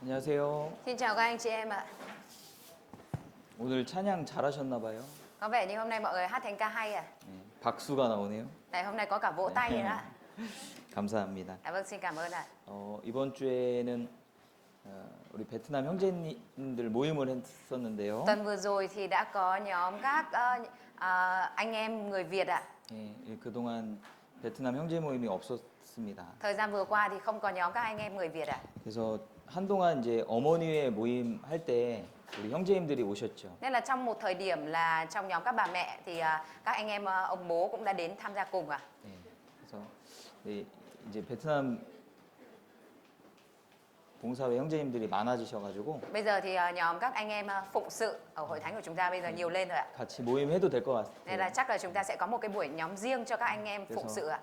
안녕하세요. Xin chào các anh chị em ạ. 오늘 찬양 잘하셨나 봐요. Có vẻ như hôm nay mọi người hát thánh ca hay à? 네, 박수가 나오네요. Này hôm nay có cả vỗ tay nữa đó. 감사합니다. Vâng, xin cảm ơn ạ. 이번 주에는 우리 베트남 형제님들 모임을 했었는데요. Tuần vừa rồi thì đã có nhóm các anh em người Việt ạ. 예, 그동안 베트남 형제 모임이 없었습니다. Thời gian vừa qua thì không có nhóm các anh em người Việt ạ. 그래서 한동안 이제 어머니회 모임 할 때 우리 형제님들이 오셨죠. Nên là trong một thời điểm là trong nhóm các bà mẹ thì các anh em ông bố cũng đã đến tham gia cùng ạ. 예, 그래서 네, 이제 베트남 봉사회 형제님들이 많아지셔가지고 Bây giờ thì nhóm các anh em phụng sự ở hội thánh của chúng ta bây giờ nhiều lên rồi ạ. 같이 모임해도 될 것 같아요. Nên là chắc là chúng ta sẽ có một cái buổi nhóm riêng cho các anh em phụng sự ạ.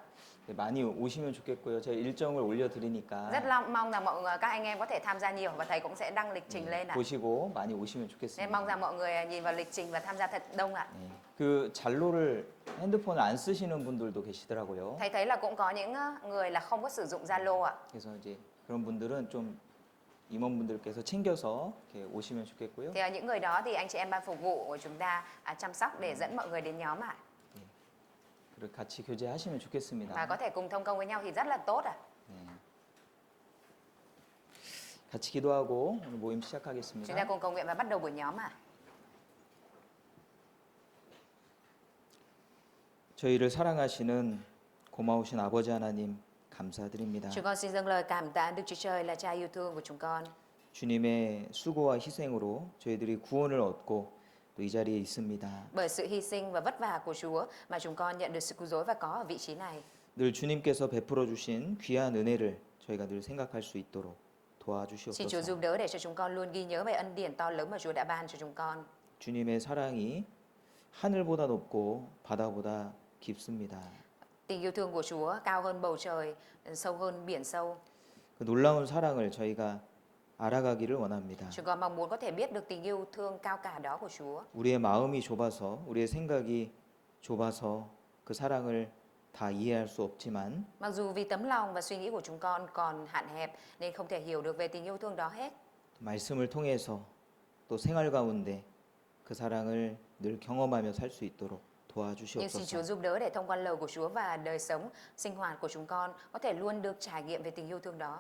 네, 많이 오시면 좋겠고요. 제가 일정을 올려드리니까 Rất mong rằng các anh em có thể tham gia nhiều và thầy cũng sẽ đăng lịch trình lên ạ. 보시고 많이 오시면 좋겠습니다. Nên mong rằng mọi người nhìn vào lịch trình và tham gia thật đông ạ. 네, 그 잔로를 핸드폰을 안 쓰시는 분들도 계시더라고요. Thầy thấy là cũng có những người là không có sử dụng Zalo ạ. 그래서 이제 그런 분들은 좀 임원분들께서 챙겨서 이렇게 오시면 좋겠고요. Thì những người đó thì anh chị em ban phục vụ của chúng ta chăm sóc để dẫn mọi người đến nhóm ạ. 그리고 같이 교제하시면 좋겠습니다. Và có thể cùng thông công với nhau thì rất là tốt ạ. 네. 같이 기도하고 오늘 모임 Chúng ta 시작하겠습니다. cùng cầu nguyện và bắt đầu buổi nhóm ạ. 저희를 사랑하시는 고마우신 아버지 하나님 감사드립니다. Chúng con xin dâng lời cảm tạ Đức Chúa Trời là Cha yêu thương của chúng con. 주님의 수고와 희생으로 저희들이 구원을 얻고 또 이 자리에 있습니다. Bởi sự hy sinh và vất vả của Chúa mà chúng con nhận được sự cứu rỗi và có ở vị trí này. 늘 주님께서 베풀어 주신 귀한 은혜를 저희가 늘 생각할 수 있도록 Xin Chúa 도와주시옵소서. giúp đỡ để cho chúng con luôn ghi nhớ về ân điển to lớn mà Chúa đã ban cho chúng con. 주님의 사랑이 하늘보다 높고 바다보다 깊습니다. Tình yêu thương của Chúa cao hơn bầu trời, sâu hơn biển sâu. 그 놀라운 사랑을 저희가 알아가기를 원합니다. Chúng con mong muốn có thể biết được tình yêu thương cao cả đó của Chúa. 우리의 마음이 좁아서 우리의 생각이 좁아서 그 사랑을 다 이해할 수 없지만 Mặc dù vì tấm lòng và suy nghĩ của chúng con còn hạn hẹp nên không thể hiểu được về tình yêu thương đó hết. 말씀을 통해서 또 생활 가운데 그 사랑을 늘 경험하며 살 수 있도록 Nhưng xin Chúa 도와주시옵소서. giúp đỡ để thông qua lời của Chúa và đời sống sinh hoạt của chúng con có thể luôn được trải nghiệm về tình yêu thương đó.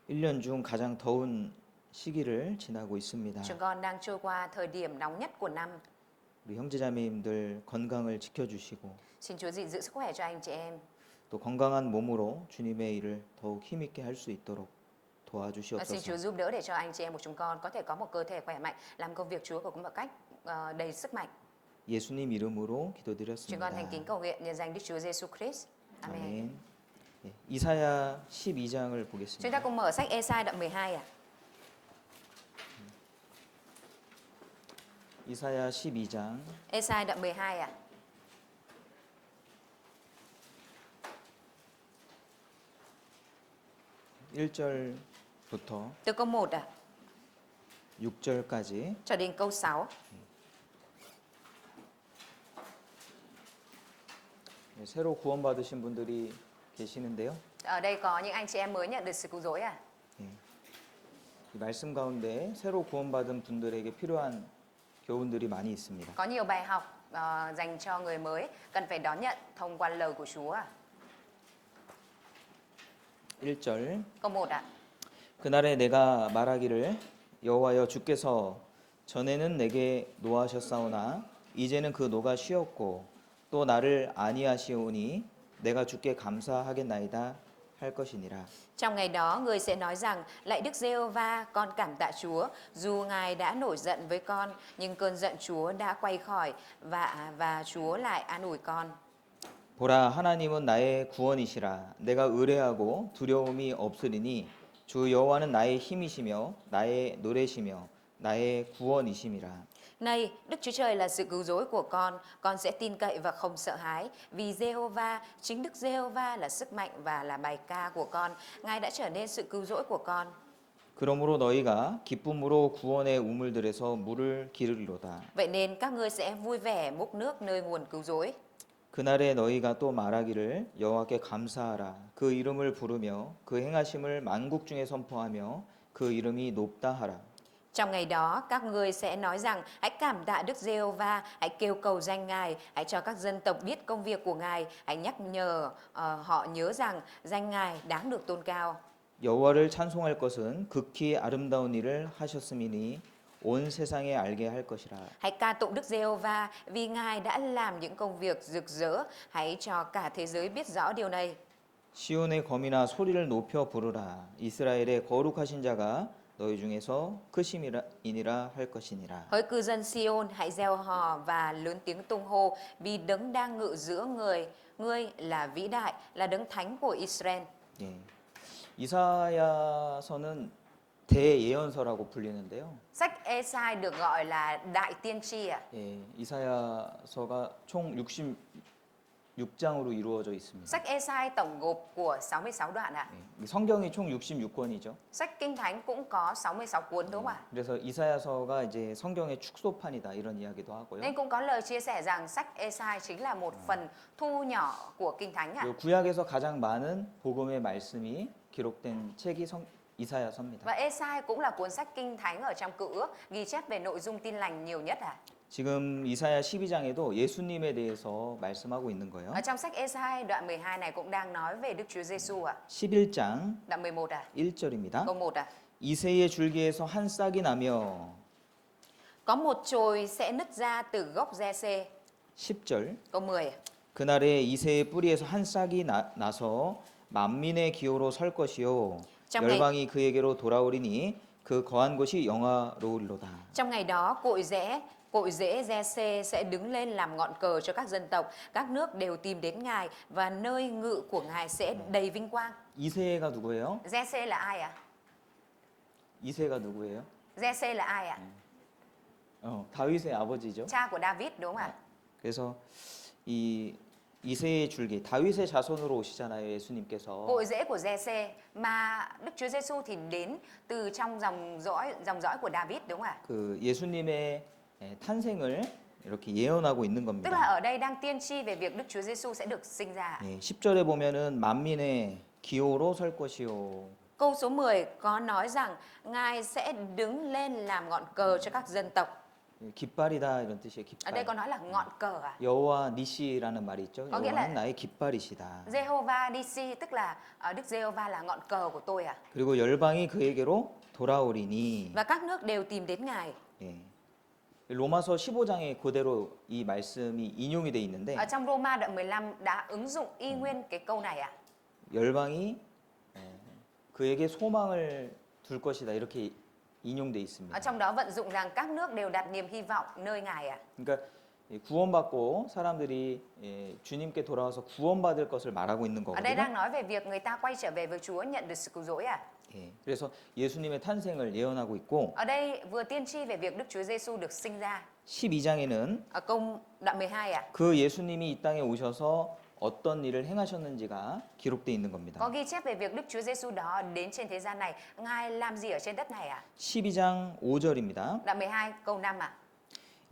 1년 중 가장 더운 시기를 지나고 있습니다. Chúng con đang trôi qua thời điểm nóng nhất của năm. 우리 형제자매님들 건강을 지켜주시고 Xin Chúa gìn giữ sức khỏe cho anh chị em. 또 건강한 몸으로 주님의 일을 더욱 힘있게 할 수 있도록 Và xin Chúa 도와주시옵소서. giúp đỡ để cho anh chị em của chúng con có thể có một cơ thể khỏe mạnh, làm công việc Chúa của cũng một cách đầy sức mạnh. 예수님 이름으로 Chúng con thành 기도드렸습니다. kính cầu nguyện nhân danh Đức Chúa Giêsu Christ. Amen. 아멘. 네, 이사야 12장을 Chúng 보겠습니다. ta cùng mở sách Ê-sai đoạn 12 ạ. 이사야 12장 Ê-sai đoạn 12 ạ. 1절부터 Từ câu 1 ạ, 6절까지 cho đến câu 6. 새로 구원받으신 분들이 계시는데요. Ở đây có những anh chị em mới nhận được sự cứu rỗi à? 이 말씀 가운데 새로 구원받은 분들에게 필요한 교훈들이 많이 있습니다. Có nhiều bài học dành cho người mới cần phải đón nhận thông qua lời của Chúa à? 1절 Câu 1 ạ. 그날에 내가 말하기를 여호와여 주께서 전에는 내게 노하셨사오나 이제는 그 노가 쉬었고 또 나를 아니하시오니 내가 주께 감사하겠나이다 할 것이니라. Trong ngày đó, người sẽ nói rằng, lạy Đức Giê-hô-va, con cảm tạ Chúa, dù Ngài đã nổi giận với con, nhưng cơn giận Chúa đã quay khỏi và Chúa lại an ủi con. 보라 하나님은 나의 구원이시라 내가 의뢰하고 두려움이 없으리니 주 여호와는 나의 힘이시며 나의 노래시며 나의 구원이심이라. Này, Đức Chúa Trời là sự cứu rỗi của con sẽ tin cậy và không sợ hãi, vì Giê-hô-va, chính Đức Giê-hô-va là sức mạnh và là bài ca của con, Ngài đã trở nên sự cứu rỗi của con. 그러므로 너희가 기쁨으로 구원의 우물들에서 물을 기르리로다. Vậy nên các ngươi sẽ vui vẻ múc nước nơi nguồn cứu rỗi. 그날에 너희가 또 말하기를 여호와께 감사하라 그 이름을 부르며 그 행하심을 만국 중에 선포하며 그 그 이름이 높다 하라. Trong ngày đó, các ngươi sẽ nói rằng, hãy cảm tạ Đức Giê-hô-va, hãy kêu cầu danh Ngài, hãy cho các dân tộc biết công việc của Ngài, hãy nhắc nhở họ nhớ rằng danh Ngài đáng được tôn cao. 여호와를 찬송할 것은 극히 아름다운 일을 하셨음이니 온 세상에 알게 할 것이라. Hãy ca tụng Đức Giê-hô-va vì Ngài đã làm những công việc rực rỡ, hãy cho cả thế giới biết rõ điều này. 시온의 검이나 소리를 높여 부르라. 이스라엘의 거룩하신 자가 너희 중에서 크심이니라 할 것이니라. Hỡi cư dân Sion, hãy reo hò và lớn tiếng tung hô vì đấng đang ngự giữa người, ngươi là vĩ đại, là đấng thánh của Israel. 예. 이사야서는 대예언서라고 불리는데요. Sách Ê-sai được gọi là Đại Tiên Tri à? 예, 이사야서가 총 66장으로 이루어져 있습니다. Sách Ê-sai tổng gộp của 66 đoạn ạ. 예, 성경이 총 66권이죠. Sách Kinh Thánh cũng có 66 cuốn đúng không ạ? 그래서 이사야서가 이제 성경의 축소판이다 이런 이야기도 하고요. Nên cũng có lời chia sẻ rằng sách Ê-sai chính là một phần thu nhỏ của Kinh Thánh ạ. 요 구약에서 가장 많은 복음의 말씀이 기록된 책이 이사야서입니다. Và Ê-sai cũng là cuốn sách Kinh Thánh ở trong Cựu Ước ghi chép về nội dung tin lành nhiều nhất ạ. 지금 이사야 12장에도 예수님에 대해서 말씀하고 있는 거예요. Ở trong sách Ê-sai đoạn 12 này cũng đang nói về Đức Chúa Giêsu ạ. 11장 Đoạn 11 ạ. 1절입니다. Câu 1 ạ. 이새의 줄기에서 한 싹이 나며 Có một chồi sẽ nứt ra từ gốc Giê-xê. 10절 Câu 10 ạ. 그날에 이새의 뿌리에서 한 싹이 나서 만민의 기호로 설 것이요 trong ngày 열방이 그에게로 돌아오리니 그 거한 곳이 영화로우리로다. trong ngày đó cội rễ Giê-xê sẽ đứng lên làm ngọn cờ cho các dân tộc, các nước đều tìm đến Ngài và nơi ngự của Ngài sẽ đầy vinh quang. 이새가 누구예요? Giê-xê là ai ạ? 이새가 누구예요? Giê-xê là ai ạ? 다윗의 아버지죠. Cha của David đúng không ạ? 그래서 이 이새의 줄기, 다윗의 자손으로 오시잖아요, 예수님께서. Cội rễ của Giê-xê mà Đức Chúa Giêsu thì đến từ trong dòng dõi của David đúng không ạ? 그 예수님의 탄생을 이렇게 예언하고 있는 Tức 겁니다. là ở đây đang tiên tri về việc Đức Chúa Giêsu sẽ được sinh ra. 예, 10절에 보면은 만민의 기호로 설 것이요. Câu số 10 có nói rằng Ngài sẽ đứng lên làm ngọn cờ cho các dân tộc. 깃발이다 이런 뜻이에요. Ở đây 깃발. có nói là ngọn cờ à? 여호와 니시라는 말이 있죠. có nghĩa là 여호와는 나의 깃발이시다. Jehovah Nissi, tức là Đức Giê-hô-va là ngọn cờ của tôi à? 그리고 열방이 그에게로 돌아오리니. Và các nước đều tìm đến Ngài. 예. 로마서 15장에 그대로 이 말씀이 인용이 돼 있는데 Ở trong Roma đoạn 15 đã ứng dụng y nguyên cái câu này à? 열방이 그에게 소망을 둘 것이다 이렇게 인용돼 있습니다. Ở trong đó vận dụng rằng các nước đều đặt niềm hy vọng nơi Ngài à? 그러니까 구원받고 사람들이 주님께 돌아와서 구원받을 것을 말하고 있는 Ở đây 거거든요. đang nói về việc người ta quay trở về với Chúa nhận được sự cứu rỗi à? 예. 그래서 예수님의 탄생을 예언하고 있고 Ở đây vừa tiên tri về việc Đức Chúa Giêsu được sinh ra. 12장에는 Ở câu đoạn 12 à? 그 예수님이 이 땅에 오셔서 어떤 일을 행하셨는지가 기록되어 있는 겁니다. Có ghi chép về việc Đức Chúa Giêsu đó đến trên thế gian này, Ngài làm gì ở trên đất này à? 12장 5절입니다. Đoạn 12 câu 5 à?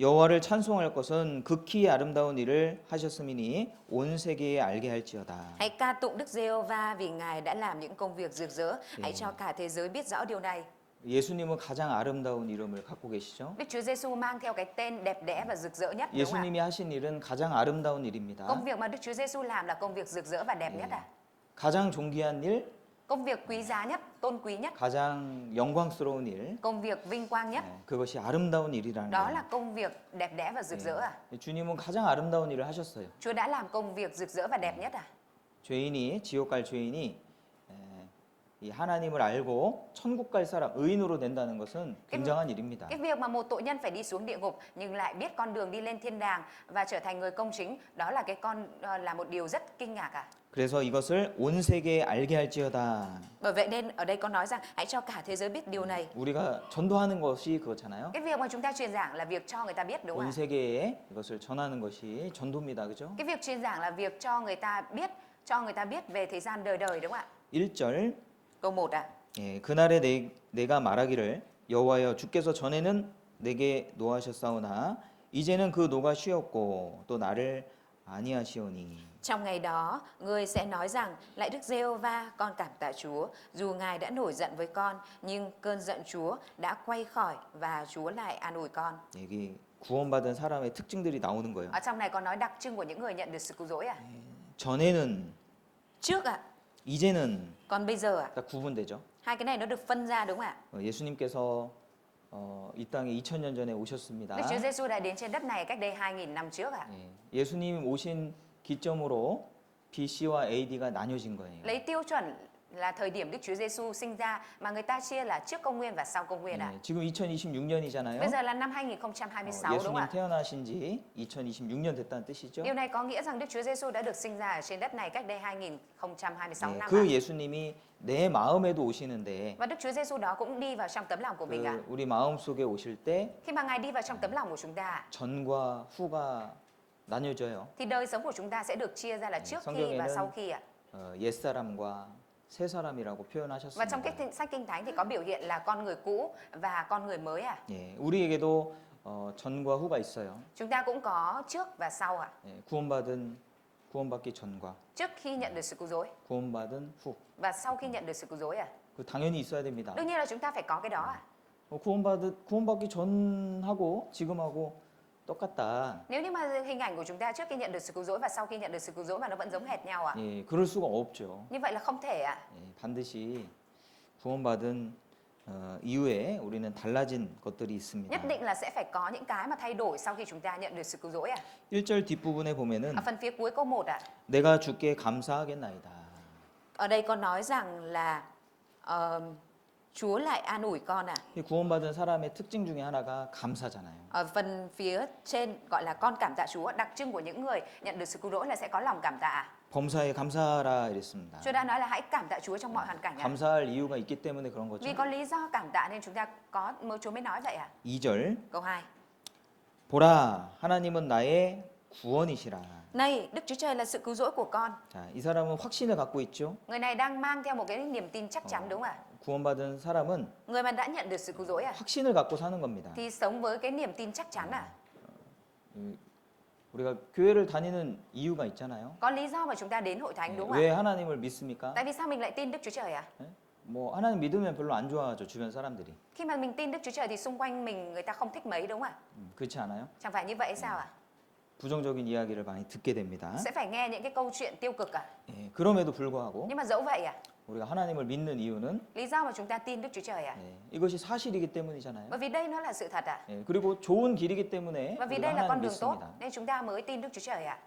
여호와를 찬송할 것은 극히 아름다운 일을 하셨음이니 온 세계에 알게 할지어다. Hãy ca tụng Đức Giê-hô-va vì Ngài đã làm những công việc rực rỡ. Hãy cho cả thế giới biết rõ điều này. 예수님은 가장 아름다운 이름을 갖고 계시죠. Đức Chúa Giêsu mang theo cái tên đẹp đẽ và rực rỡ nhất đúng không ạ? 예수님이 하신 일은 가장 아름다운 일입니다. Công việc mà Đức Chúa Giêsu làm là công việc rực rỡ và đẹp nhất à? 가장 존귀한 일, Công việc quý giá nhất, tôn quý nhất, 가장 영광스러운 일, công việc vinh quang nhất, 그것이 아름다운 일이라는 đó 거예요. là công việc đẹp đẽ và rực rỡ à? 주님은 가장 아름다운 일을 하셨어요. Chúa đã làm công việc rực rỡ và đẹp nhất à? 죄인이 지옥 갈 죄인이 이 하나님을 알고 천국 갈 사람 의인으로 된다는 것은 굉장한 일입니다. Cái việc mà một tội nhân phải đi xuống địa ngục nhưng lại biết con đường đi lên thiên đàng và trở thành người công chính, đó là một điều rất kinh ngạc à? 그래서 이것을 온 세계에 알게 할지어다. Bởi vậy nên ở đây có nói rằng hãy cho cả thế giới biết điều này. 우리가 전도하는 것이 그렇잖아요. Cái việc mà chúng ta truyền giảng là việc cho người ta biết đúng không 온 ạ? 세계에 이것을 전하는 것이 전도입니다. 그죠? Cái việc truyền giảng là việc cho người ta biết về thế gian đời đời đúng không ạ? 1절 Câu 1 ạ. 예, 그날에 내가 말하기를 여호와여 주께서 전에는 내게 노하셨사오나 이제는 그 노가 쉬었고 또 나를 아니하시오니. Trong ngày đó, ngươi sẽ nói rằng, lạy Đức Giê-hô-va, con cảm tạ Chúa, dù Ngài đã nổi giận với con, nhưng cơn giận Chúa đã quay khỏi và Chúa lại an ủi con. 여기 구원받은 사람의 특징들이 나오는 거예요. Ở trong này có nói đặc trưng của những người nhận được sự cứu rỗi à? 전에는, Trước ạ, 이제는 còn bây giờ ạ. 딱 구분되죠. Hai cái này nó được phân ra đúng không ạ? 예수님께서 이 땅에 2000년 전에 오셨습니다. Đức Chúa Giêsu đã đến trên đất này cách đây 2000 năm trước ạ. 예수님 오신 기점으로 BC와 AD가 나뉘어진 거예요. Lấy tiêu chuẩn là thời điểm Đức Chúa Giêsu sinh ra mà người ta chia là trước công nguyên và sau công nguyên ạ. 지금 2026년이잖아요. Bây giờ là năm 2026 đúng không 예수님 ạ? 태어나신 지 2026년 됐다는 뜻이죠. Điều này có nghĩa rằng Đức Chúa Giêsu đã được sinh ra ở trên đất này cách đây 2026 năm 그 ạ. 예수님이 내 마음에도 오시는데 Và Đức Chúa Giêsu đó cũng đi vào trong tấm lòng của mình ạ. 우리 마음 속에 오실 때 Khi mà Ngài đi vào trong tấm lòng của chúng ta 전과 후가 나뉘어져요. thì đời sống của chúng ta sẽ được chia ra là trước khi và 성경에는 sau khi ạ. 옛사람과 새사람이라고 Và 표현하셨습니다. trong cái sách Kinh Thánh thì có biểu hiện là con người cũ và con người mới ạ. 우리에게도 전과 후가 있어요. Chúng ta cũng có trước và sau ạ. 구원받기 전과 Trước khi nhận được sự cứu rỗi 구원받은 후. và sau khi nhận được sự cứu rỗi ạ. 그 당연히 있어야 됩니다. Đương nhiên là chúng ta phải có cái đó ạ. 구원받기 전하고 지금하고 똑같다. Nếu như mà hình ảnh của chúng ta trước khi nhận được sự cứu rỗi và sau khi nhận được sự cứu rỗi mà nó vẫn giống hệt nhau ạ. 그럴 수가 없죠. Như vậy là không thể ạ. 반드시 구원받은 이후에 우리는 달라진 것들이 있습니다. Nhất định là sẽ phải có những cái mà thay đổi sau khi chúng ta nhận được sự cứu rỗi ạ. 1절 뒷부분에 보면은 Ở phần phía cuối câu 1 ạ. 내가 주께 감사하겠나이다. Ở đây có nói rằng là Chúa lại an ủi con ạ. 이 구원받은 사람의 특징 중에 하나가 감사잖아요. Ở phần phía trên gọi là con cảm tạ Chúa, đặc trưng của những người nhận được sự cứu rỗi là sẽ có lòng cảm tạ. 범사에 감사하라 이랬습니다. Chúa đã nói là hãy cảm tạ Chúa trong mọi hoàn cảnh ạ. 감사할 이유가 있기 때문에 그런 Vì 거죠. có lý do cảm tạ nên chúng ta Chúa mới nói vậy ạ. 2절 Câu 2. 보라 하나님은 나의 구원이시라. Này, Đức Chúa Trời là sự cứu rỗi của con. 자, 이 사람은 확신을 갖고 있죠. Người này đang mang theo một cái niềm tin chắc chắn đúng không ạ? 구원받은 사람은 Người mà đã nhận được sự cứu rỗi ạ 확신을 갖고 사는 겁니다. thì sống với cái niềm tin chắc chắn ạ. 우리가 교회를 다니는 이유가 있잖아요. Có lý do mà chúng ta đến hội thánh đúng không 왜 ạ? 하나님을 믿습니까? Tại vì sao mình lại tin Đức Chúa Trời ạ? 뭐 하나님 믿으면 별로 안 좋아하죠 주변 사람들이. Khi mà mình tin Đức Chúa Trời thì xung quanh mình người ta không thích mấy đúng không ạ? 그렇지 않아요? Chẳng phải như vậy sao ạ? 부정적인 이야기를 많이 듣게 됩니다. Sẽ phải nghe những cái câu chuyện tiêu cực ạ. 그럼에도 불구하고 Nhưng mà dẫu vậy ạ, 우리가 하나님을 믿는 이유는 lý do mà chúng ta tin Đức Chúa Trời ạ? 이것이 사실이기 때문이잖아요. Bởi vì đây nó là sự thật ạ. 그리고 좋은 길이기 때문에 Và vì 우리가 đây là con 하나님 đường tốt 믿습니다. nên chúng ta mới tin Đức Chúa Trời ạ.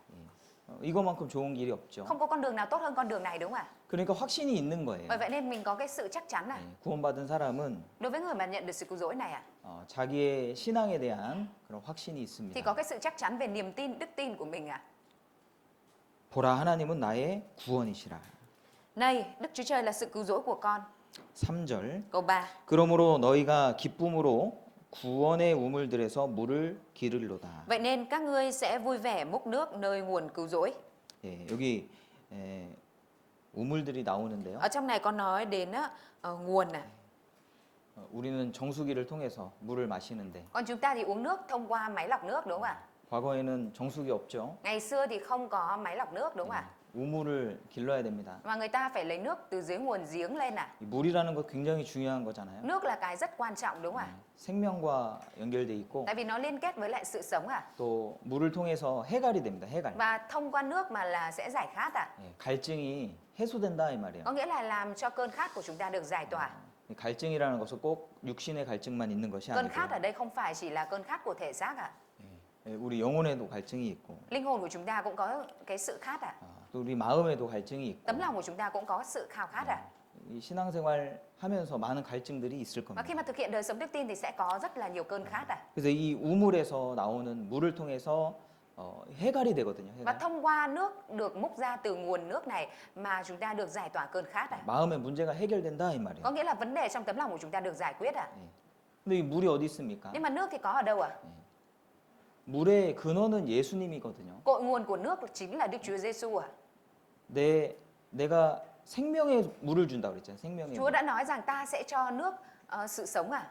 이것만큼 좋은 길이 없죠. Không có con đường nào tốt hơn con đường này đúng không ạ? 그러니까 확신이 있는 거예요. Bởi vậy nên mình có cái sự chắc chắn ạ. 구원받은 사람은 Đối với người mà nhận được sự cứu rỗi này ạ, 자기의 신앙에 대한 그런 확신이 thì 있습니다. có cái sự chắc chắn về niềm tin, đức tin của mình ạ. 보라 하나님은 나의 구원이시라. Này, Đức Chúa Trời là sự cứu rỗi của con. 3절 Câu 3. 그러므로 너희가 기쁨으로 구원의 우물들에서 물을 기르리로다. Vậy nên các ngươi sẽ vui vẻ múc nước nơi nguồn cứu rỗi. 여기 우물들이 나오는데요. Ở trong này có nói đến nguồn này. 우리는 정수기를 통해서 물을 마시는데 Còn chúng ta thì uống nước thông qua máy lọc nước đúng không ạ? 과거에는 정수기 없죠. Ngày xưa thì không có máy lọc nước đúng không ạ? 우물을 길러야 됩니다. Mà người ta phải lấy nước từ dưới nguồn giếng lên ạ. 이 물이라는 것 굉장히 중요한 거잖아요. Nước là cái rất quan trọng đúng không ạ? 생명과 연결돼 있고 Tại vì nó liên kết với lại sự sống ạ. 또 물을 통해서 해갈이 됩니다. 해갈. Và thông qua nước mà là sẽ giải khát ạ. 갈증이 해소된다 이 말이에요. Có nghĩa là làm cho cơn khát của chúng ta được giải tỏa. 이 갈증이라는 것은 꼭 육신의 갈증만 있는 것이 Cơn khát ở 아니고 đây không phải chỉ là cơn khát của thể xác ạ. 우리 영혼에도 갈증이 있고 Linh hồn của chúng ta cũng có cái sự khát ạ. 또 우리 마음에도 갈증이 있고 Tấm lòng của chúng ta cũng có sự khao khát ạ. 이 신앙생활 하면서 많은 갈증들이 있을 Và khi 겁니다. mà thực hiện đời sống đức tin thì sẽ có rất là nhiều cơn khát ạ. 그래서 이 우물에서 나오는 물을 통해서 해갈이 되거든요. Và 해갈. thông qua nước được múc ra từ nguồn nước này mà chúng ta được giải tỏa cơn khát ạ. 마음의 문제가 해결된다 이 말이에요. Có nghĩa là vấn đề trong tấm lòng của chúng ta được giải quyết ạ. 근데 이 물이 어디 있습니까? Nhưng mà nước thì có ở đâu ạ? 물의 근원은 예수님이거든요. Cội nguồn của nước chính là Đức Chúa Giêsu ạ. 내가 생명의 물을 준다 그랬잖아요. 생명의 Chúa 물. đã nói rằng ta sẽ cho nước sự sống ạ.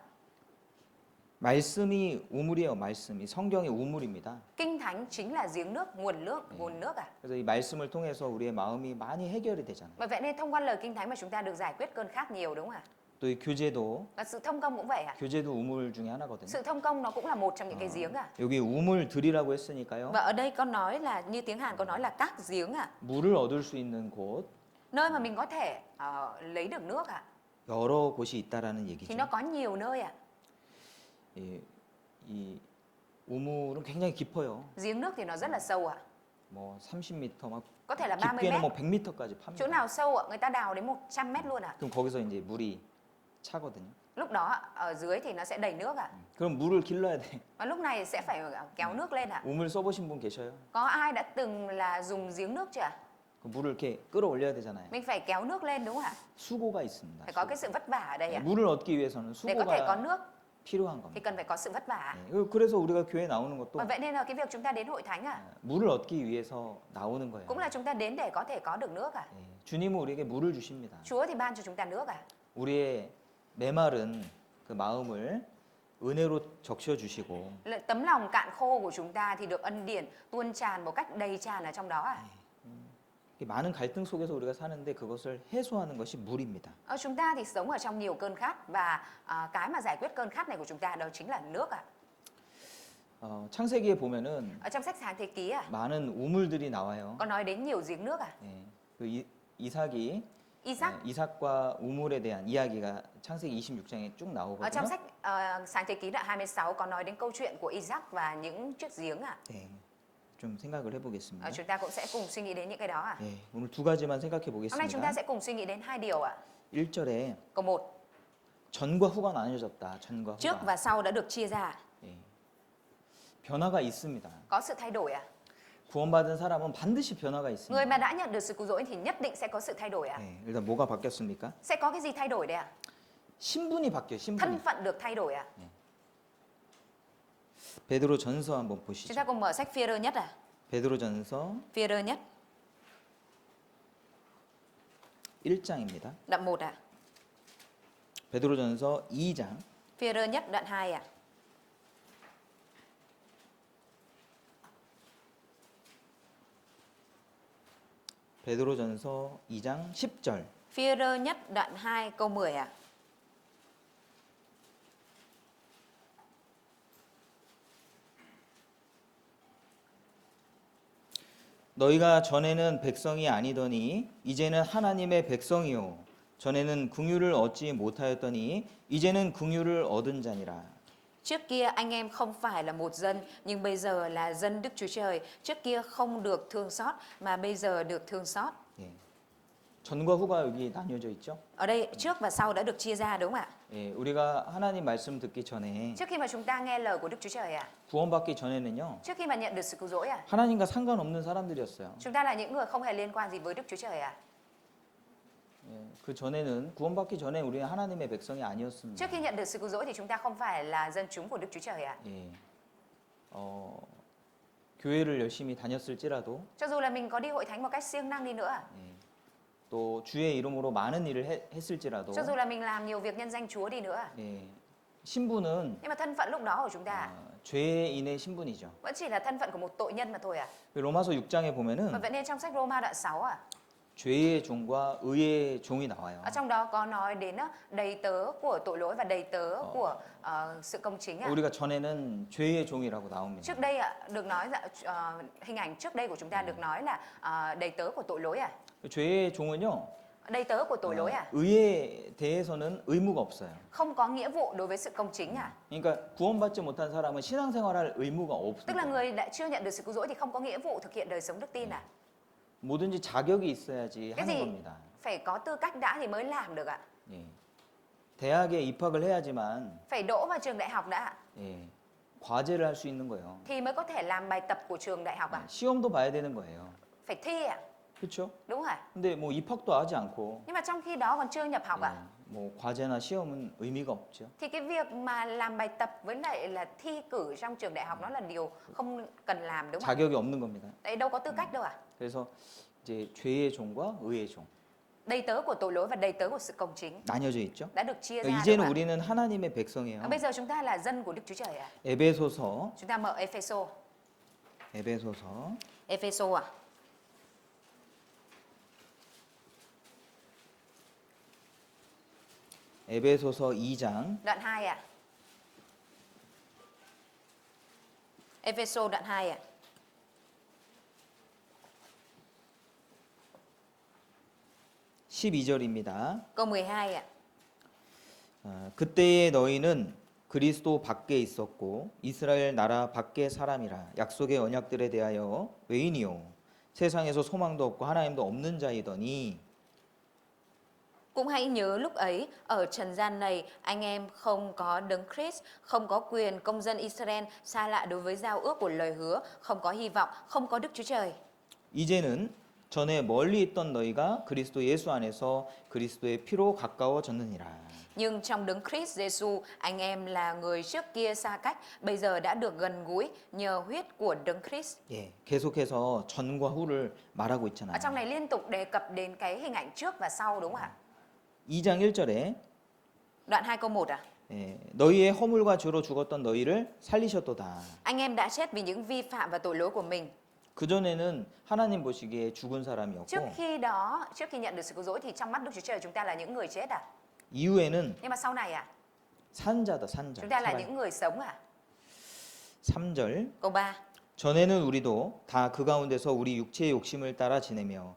말씀이 우물이에요. 말씀이 성경이 우물입니다. Kinh Thánh chính là giếng nước, nguồn nước à. 그래서 이 말씀을 통해서 우리의 마음이 많이 해결이 되잖아요. Bởi vậy nên thông qua lời Kinh Thánh mà chúng ta được giải quyết cơn khát nhiều đúng không ạ? 또 이 교제도 Và sự thông công cũng vậy ạ. 교제도 우물 중에 하나거든요. Sự thông công nó cũng là một trong những cái giếng ạ. 여기 우물들이라고 했으니까요. Và ở đây có nói là như tiếng Hàn có nói là các giếng ạ. 물을 얻을 수 있는 곳 Nơi mà mình có thể lấy được nước ạ. 여러 곳이 있다라는 Thì 얘기죠. nó có nhiều nơi ạ. 이 우물은 굉장히 깊어요. Giếng nước thì nó rất là sâu ạ. 뭐 30m 막 Có thể là 30 깊게는 mét. 뭐 100m까지 팝니다. Chỗ nào sâu ạ, người ta đào đến 100 mét luôn ạ. 그럼 거기서 이제 물이 차거든요. Lúc đó ở dưới thì nó sẽ đầy nước ạ. 그럼 물을 길러야 돼. Và lúc này sẽ phải kéo nước lên ạ. 우물 써보신 분 계셔요? Có ai đã từng là dùng giếng nước chưa ạ? 그 물을 이렇게 끌어올려야 되잖아요. Mình phải kéo nước lên đúng không ạ? 수고가 있습니다. Phải có cái sự vất vả ở đây ạ. 물을 얻기 위해서는 Để có thể có 수고가 nước 필요한 thì 겁니다. cần phải có sự vất vả. 그래서 우리가 교회 나오는 것도 Và vậy nên là cái việc chúng ta đến hội thánh ạ, 물을 얻기 위해서 나오는 거예요. cũng là chúng ta đến để có thể có được nước ạ. 주님은 우리에게 물을 주십니다. Chúa thì ban cho chúng ta nước ạ. 우리의 메마른 그 마음을 은혜로 적셔 주시고 Tấm lòng cạn khô của chúng ta thì được ân điển tuôn tràn một cách đầy tràn ở trong đó ạ. 많은 갈등 속에서 우리가 사는데 그것을 해소하는 것이 물입니다. Chúng ta thì sống ở trong nhiều cơn khát và cái mà giải quyết cơn khát này của chúng ta đó chính là nước ạ. 창세기에 보면은 Ở trong sách Sáng Thế Ký ạ, 많은 우물들이 나와요. có nói đến nhiều giếng nước ạ. 그 이삭이 Isaac 이삭과 우물에 대한 이야기가 창세기 26장에 쭉 ở trong 나오거든요. sách Sáng Thế Ký đoạn 26 có nói đến câu chuyện của Isaac và những chiếc giếng ạ. 좀 생각을 해보겠습니다. Chúng ta cũng sẽ cùng suy nghĩ đến những cái đó ạ. 오늘 두 가지만 생각해 Hôm nay chúng ta 보겠습니다. sẽ cùng suy nghĩ đến hai điều ạ. 1절에 Câu 1, 전과 후가 나뉘어졌다. 전과 trước 후가. và sau đã được chia ra. 변화가 있습니다. Có sự thay đổi ạ. 구원받은 사람은 반드시 변화가 Người 있습니다. mà đã nhận được sự cứu rỗi thì nhất định sẽ có sự thay đổi ạ. 일단 뭐가 바뀌었습니까? Sẽ có cái gì thay đổi đấy ạ? 신분이 바뀌어요. 신분이. Thân phận được thay đổi ạ. 베드로전서 한번 Chúng 보시죠. ta cùng mở sách Phi-e-rơ nhất ạ. 베드로전서 Phi-e-rơ nhất, 1장입니다. đoạn 1 ạ. 베드로전서 2장 Phi-e-rơ nhất đoạn 2 ạ. 베드로전서 2장 10절. Phi-e-rơ nhất đoạn 2 câu 10 ạ. 너희가 전에는 백성이 아니더니 이제는 하나님의 백성이요 전에는 긍휼을 얻지 못하였더니 이제는 긍휼을 얻은 자니라. Trước kia anh em không phải là một dân, nhưng bây giờ là dân Đức Chúa Trời. Trước kia không được thương xót, mà bây giờ được thương xót. 전과 후가 여기 나뉘어져 있죠. Ở đây trước và sau đã được chia ra đúng không ạ? 우리가 하나님 말씀 듣기 전에 Trước khi mà chúng ta nghe lời của Đức Chúa Trời ạ, 구원받기 전에는요. trước khi mà nhận được sự cứu rỗi ạ, 하나님과 상관없는 사람들이었어요. chúng ta là những người không hề liên quan gì với Đức Chúa Trời ạ. 그 전에는 구원받기 전에 우리는 하나님의 백성이 Trước 아니었습니다. khi nhận được sự cứu rỗi thì chúng ta không phải là dân chúng của Đức Chúa Trời ạ. 교회를 열심히 다녔을지라도 Cho dù là mình có đi hội thánh một cách siêng năng đi nữa ạ, 또 주의 이름으로 많은 일을 했을지라도 cho dù là mình làm nhiều việc nhân danh Chúa đi nữa ạ, 신분은 nhưng mà thân phận lúc đó của chúng ta 죄인의 신분이죠. vẫn chỉ là thân phận của một tội nhân mà thôi ạ. 로마서 6장에 Và 보면은 vậy nên trong sách Roma đoạn 6 ạ, 죄의 종과 의의 종이 나와요. ở trong đó có nói đến đầy tớ của tội lỗi và đầy tớ của sự công chính ạ. 우리가 전에는 죄의 종이라고 나옵니다. Trước đây ạ, được nói hình ảnh trước đây của chúng ta được nói là đầy tớ của tội lỗi ạ. 죄의 종은요. Đầy tớ của tội lỗi ạ. 의에 대해서는 의무가 없어요. Không có nghĩa vụ đối với sự công chính ạ. 그러니까 구원받지 못한 사람은 신앙생활할 의무가 Tức là 없습니다. người đã chưa nhận được sự cứu rỗi thì không có nghĩa vụ thực hiện đời sống đức tin ạ. 뭐든지 자격이 있어야지 Cái 하는 gì 겁니다. phải có tư cách đã thì mới làm được ạ. 대학에 입학을 해야지만 Phải đỗ vào trường đại học đã 과제를 할 수 있는 거예요. thì mới có thể làm bài tập của trường đại học ạ. 시험도 봐야 되는 거예요. Phải thi ạ. 그렇죠? Đúng không ạ? 근데 뭐 입학도 하지 않고 Nhưng mà trong khi đó còn chưa nhập học ạ. 뭐 과제나 시험은 의미가 없죠. Thì cái việc mà làm bài tập với lại là thi cử trong trường đại học nó là điều không cần làm đúng không ạ? 자격이 없는 겁니다. Đấy đâu có tư cách đâu ạ. 그래서 이제 죄의 종과 의의 종. đầy tớ của tội lỗi và đầy tớ của sự công chính 나뉘어져 있죠. đã được chia ra. 그러니까 đúng 이제는 không ạ? 우리는 하나님의 백성이에요. Bây giờ chúng ta là dân của Đức Chúa Trời ạ. 에베소서 Chúng ta mở Epheso. 에베소서 Epheso ạ. 에베소서 2장 Đoạn 2 ạ. Epheso đoạn 2 ạ. 12절입니다. Câu 12 ạ. 그때의 너희는 그리스도 밖에 있었고 이스라엘 나라 밖의 사람이라 약속의 언약들에 대하여 외인이요 세상에서 소망도 없고 하나님도 없는 자이더니 Cũng hãy nhớ lúc ấy, ở trần gian này, anh em không có đấng Christ, không có quyền công dân Israel, xa lạ đối với giao ước của lời hứa, không có hy vọng, không có Đức Chúa Trời. 이제는 전에 멀리 있던 너희가 그리스도 예수 안에서 그리스도의 피로 가까워졌느니라. Nhưng trong đấng Christ Jesus, anh em là người trước kia xa cách, bây giờ đã được gần gũi nhờ huyết của đấng Christ. 예, 계속해서 전과 후를 말하고 Ở 있잖아요. trong này liên tục đề cập đến cái hình ảnh trước và sau đúng không ạ? 2장 1절에 Đoạn 2 câu 1 ạ. 너희의 허물과 죄로 죽었던 너희를 살리셨도다. Anh em đã chết vì những vi phạm và tội lỗi của mình. 그전에는 하나님 보시기에 죽은 사람이었고 Trước khi đó, trước khi nhận được sự cứu rỗi thì trong mắt Đức Chúa Trời chúng ta là những người chết à? 이후에는 Nhưng mà sau này à? 산자다 산자. Chúng ta là 살아요. những người sống à? 3절 Câu 3. 전에는 우리도 다 그 가운데서 우리 육체의 욕심을 따라 지내며